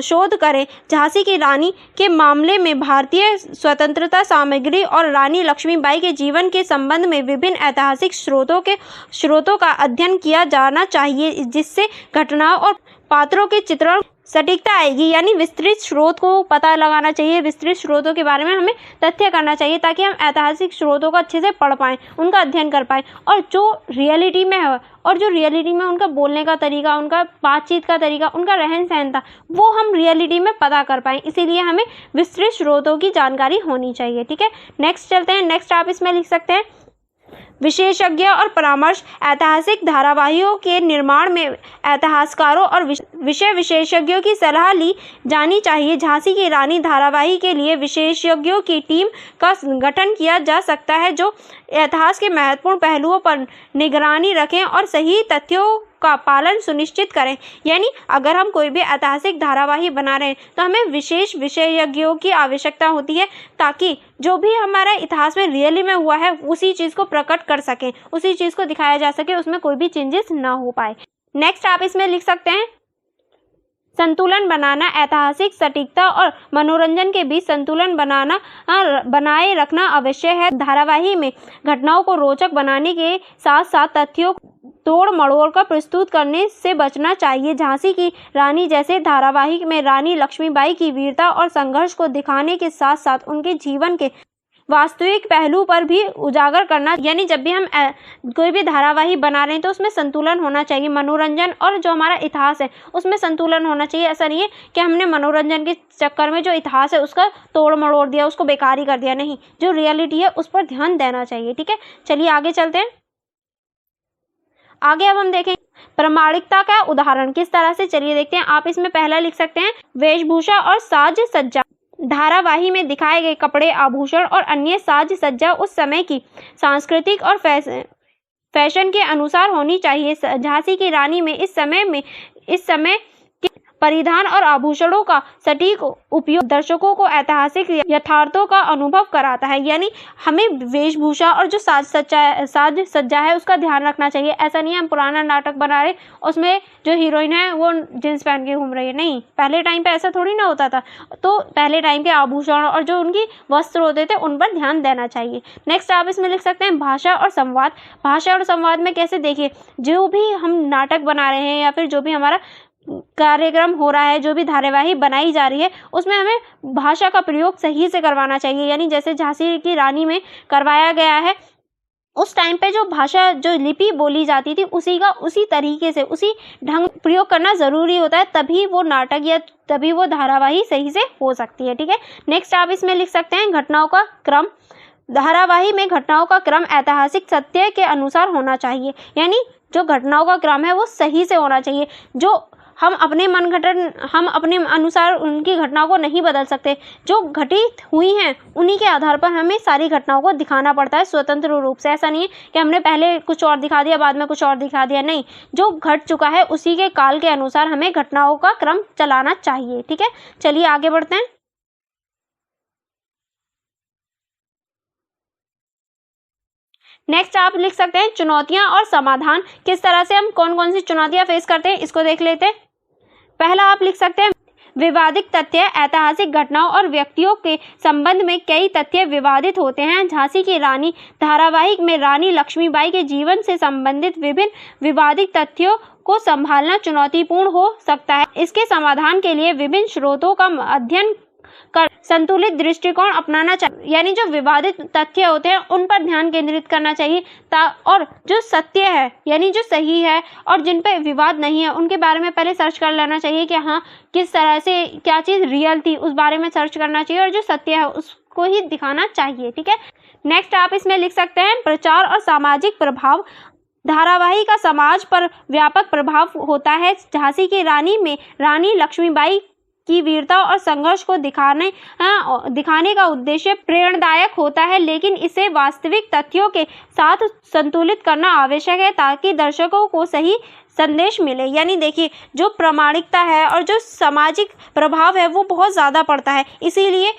शोध करें। झांसी की रानी के मामले में भारतीय स्वतंत्रता सामग्री और रानी लक्ष्मीबाई के जीवन के संबंध में विभिन्न ऐतिहासिक स्रोतों का अध्ययन किया जाना चाहिए, जिससे घटनाओं और पात्रों के चित्रण सटीकता आएगी। यानी विस्तृत स्रोत को पता लगाना चाहिए, विस्तृत स्रोतों के बारे में हमें तथ्य करना चाहिए, ताकि हम ऐतिहासिक स्रोतों को अच्छे से पढ़ पाएँ, उनका अध्ययन कर पाएँ, और जो रियलिटी में है और जो रियलिटी में उनका बोलने का तरीका, उनका बातचीत का तरीका, उनका रहन सहन था, वो हम रियलिटी में पता कर पाएँ। इसीलिए हमें विस्तृत स्रोतों की जानकारी होनी चाहिए। ठीक है, नेक्स्ट चलते हैं। नेक्स्ट आप इसमें लिख सकते हैं विशेषज्ञ और परामर्श। ऐतिहासिक धारावाहिकों के निर्माण में इतिहासकारों और विषय विशेषज्ञों की सलाह ली जानी चाहिए। झांसी की रानी धारावाहिक के लिए विशेषज्ञों की टीम का गठन किया जा सकता है, जो इतिहास के महत्वपूर्ण पहलुओं पर निगरानी रखें और सही तथ्यों का पालन सुनिश्चित करें। यानी अगर हम कोई भी ऐतिहासिक धारावाहिक बना रहे हैं तो हमें विशेष विशेषज्ञों की आवश्यकता होती है, ताकि जो भी हमारा इतिहास में रियली में हुआ है उसी चीज़ को प्रकट कर सकें, उसी चीज़ को दिखाया जा सके, उसमें कोई भी चेंजेस ना हो पाए। नेक्स्ट आप इसमें लिख सकते हैं संतुलन बनाना। ऐतिहासिक सटीकता और मनोरंजन के बीच संतुलन बनाए रखना आवश्यक है। धारावाहिक में घटनाओं को रोचक बनाने के साथ साथ तथ्यों तोड़ मड़ोड़ कर प्रस्तुत करने से बचना चाहिए। झांसी की रानी जैसे धारावाहिक में रानी लक्ष्मीबाई की वीरता और संघर्ष को दिखाने के साथ साथ उनके जीवन के वास्तविक पहलू पर भी उजागर करना। यानी जब भी हम कोई भी धारावाहिक बना रहे हैं तो उसमें संतुलन होना चाहिए। मनोरंजन और जो हमारा इतिहास है उसमें संतुलन होना चाहिए। ऐसा नहीं है कि हमने मनोरंजन के चक्कर में जो इतिहास है उसका तोड़ मड़ोड़ दिया, उसको बेकार ही कर दिया। नहीं, जो रियलिटी है उस पर ध्यान देना चाहिए। ठीक है, चलिए आगे चलते हैं। आगे अब हम देखें प्रामाणिकता का उदाहरण किस तरह से, चलिए देखते हैं। आप इसमें पहला लिख सकते हैं वेशभूषा और साज सज्जा। धारावाहिक में दिखाए गए कपड़े, आभूषण और अन्य साज सज्जा उस समय की सांस्कृतिक और फैशन के अनुसार होनी चाहिए। झांसी की रानी में इस समय के परिधान और आभूषणों का सटीक उपयोग दर्शकों को ऐतिहासिक यथार्थों का अनुभव कराता है। यानी हमें वेशभूषा और जो साज सज्जा है उसका ध्यान रखना चाहिए। ऐसा नहीं है हम पुराना नाटक बना रहे उसमें जो हीरोइन है वो जींस पहन के घूम रही है, नहीं, पहले टाइम पे ऐसा थोड़ी ना होता था। तो पहले टाइम के आभूषण और जो उनकी वस्त्र होते थे उन पर ध्यान देना चाहिए। नेक्स्ट आप इसमें लिख सकते हैं भाषा और संवाद। भाषा और संवाद में कैसे, देखिए जो भी हम नाटक बना रहे हैं या फिर जो भी हमारा कार्यक्रम हो रहा है, जो भी धारावाही बनाई जा रही है, उसमें हमें भाषा का प्रयोग सही से करवाना चाहिए। यानी जैसे झांसी की रानी में करवाया गया है, उस टाइम पे जो भाषा जो लिपि बोली जाती थी उसी तरीके से उसी ढंग प्रयोग करना ज़रूरी होता है, तभी वो नाटक या तभी वो धारावाही सही से हो सकती है। ठीक है, नेक्स्ट आप इसमें लिख सकते हैं घटनाओं का क्रम। धारावाही में घटनाओं का क्रम ऐतिहासिक सत्य के अनुसार होना चाहिए। यानी जो घटनाओं का क्रम है वो सही से होना चाहिए। जो हम अपने अनुसार उनकी घटनाओं को नहीं बदल सकते। जो घटित हुई हैं उन्हीं के आधार पर हमें सारी घटनाओं को दिखाना पड़ता है स्वतंत्र रूप से। ऐसा नहीं है कि हमने पहले कुछ और दिखा दिया बाद में कुछ और दिखा दिया, नहीं, जो घट चुका है उसी के काल के अनुसार हमें घटनाओं का क्रम चलाना चाहिए। ठीक है, चलिए आगे बढ़ते हैं। नेक्स्ट आप लिख सकते हैं चुनौतियां और समाधान। किस तरह से हम कौन कौन सी चुनौतियां फेस करते हैं इसको देख लेते हैं। पहला आप लिख सकते हैं विवादित तथ्य। ऐतिहासिक घटनाओं और व्यक्तियों के संबंध में कई तथ्य विवादित होते हैं। झांसी की रानी धारावाहिक में रानी लक्ष्मीबाई के जीवन से संबंधित विभिन्न विवादित तथ्यों को संभालना चुनौतीपूर्ण हो सकता है। इसके समाधान के लिए विभिन्न स्रोतों का अध्ययन कर संतुलित दृष्टिकोण अपनाना चाहिए। यानी जो विवादित तथ्य होते हैं उन पर ध्यान केंद्रित करना चाहिए और जो सत्य है यानी जो सही है और जिन पर विवाद नहीं है उनके बारे में पहले सर्च कर लेना चाहिए कि हाँ किस तरह से क्या चीज़ रियल थी, उस बारे में सर्च करना चाहिए और जो सत्य है उसको ही दिखाना चाहिए। ठीक है, नेक्स्ट आप इसमें लिख सकते हैं प्रचार और सामाजिक प्रभाव। धारावाही का समाज पर व्यापक प्रभाव होता है। झांसी की रानी में रानी लक्ष्मीबाई की वीरता और संघर्ष को दिखाने का उद्देश्य प्रेरणादायक होता है, लेकिन इसे वास्तविक तथ्यों के साथ संतुलित करना आवश्यक है ताकि दर्शकों को सही संदेश मिले। यानी देखिए जो प्रामाणिकता है और जो सामाजिक प्रभाव है वो बहुत ज़्यादा पड़ता है। इसीलिए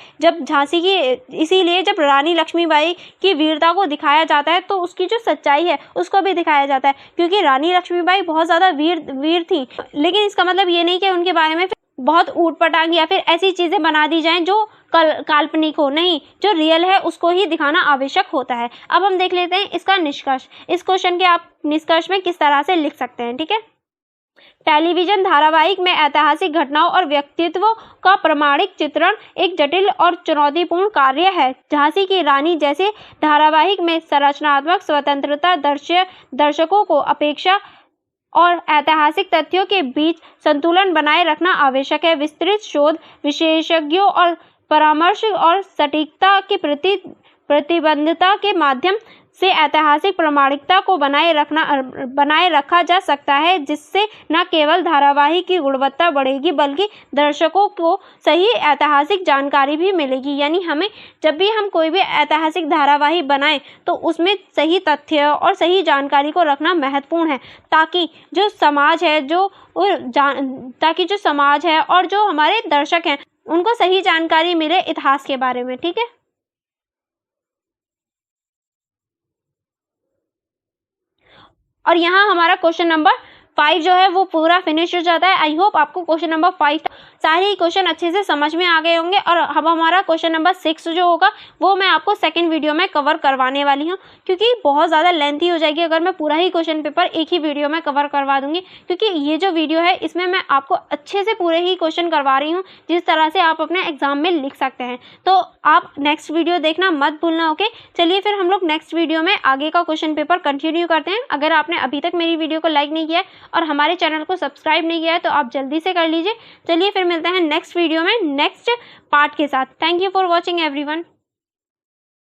जब रानी लक्ष्मीबाई की वीरता को दिखाया जाता है तो उसकी जो सच्चाई है उसको भी दिखाया जाता है, क्योंकि रानी लक्ष्मीबाई बहुत ज़्यादा वीर थी। लेकिन इसका मतलब ये नहीं कि उनके बारे में बहुत ऊट-पटांग या फिर ऐसी चीज़ें बना दी जाएं जो काल्पनिक हो, नहीं, जो रियल है उसको ही दिखाना आवश्यक होता है। अब हम देख लेते हैं इसका निष्कर्ष। इस क्वेश्चन के आप निष्कर्ष में किस तरह से लिख सकते हैं। ठीक है, टेलीविजन धारावाहिक में ऐतिहासिक घटनाओं और व्यक्तित्वों का प्रामाणिक चित्रण एक जटिल और चुनौतीपूर्ण कार्य है। झांसी की रानी जैसे धारावाहिक में संरचनात्मक स्वतंत्रता दर्शकों को अपेक्षा और ऐतिहासिक तथ्यों के बीच संतुलन बनाए रखना आवश्यक है। विस्तृत शोध, विशेषज्ञों और परामर्श और सटीकता की प्रतिबद्धता के माध्यम से ऐतिहासिक प्रामाणिकता को बनाए रखा जा सकता है, जिससे न केवल धारावाहिक की गुणवत्ता बढ़ेगी बल्कि दर्शकों को सही ऐतिहासिक जानकारी भी मिलेगी। यानी हमें जब भी हम कोई भी ऐतिहासिक धारावाहिक बनाएं तो उसमें सही तथ्य और सही जानकारी को रखना महत्वपूर्ण है, ताकि जो समाज है और जो हमारे दर्शक हैं उनको सही जानकारी मिले इतिहास के बारे में। ठीक है, और यहाँ हमारा क्वेश्चन नंबर 5 जो है वो पूरा फिनिश हो जाता है। आई होप आपको क्वेश्चन नंबर 5 सारे ही क्वेश्चन अच्छे से समझ में आ गए होंगे। और अब हमारा क्वेश्चन नंबर 6 जो होगा वो मैं आपको सेकंड वीडियो में कवर करवाने वाली हूँ, क्योंकि बहुत ज़्यादा लेंथी हो जाएगी अगर मैं पूरा ही क्वेश्चन पेपर एक ही वीडियो में कवर करवा दूंगी। क्योंकि ये जो वीडियो है इसमें मैं आपको अच्छे से पूरे ही क्वेश्चन करवा रही हूँ जिस तरह से आप अपने एग्जाम में लिख सकते हैं। तो आप नेक्स्ट वीडियो देखना मत भूलना। ओके, चलिए फिर हम लोग नेक्स्ट वीडियो में आगे का क्वेश्चन पेपर कंटिन्यू करते हैं। अगर आपने अभी तक मेरी वीडियो को लाइक नहीं किया और हमारे चैनल को सब्सक्राइब नहीं किया है तो आप जल्दी से कर लीजिए। चलिए फिर मिलते हैं नेक्स्ट वीडियो में नेक्स्ट पार्ट के साथ। Thank you for watching everyone.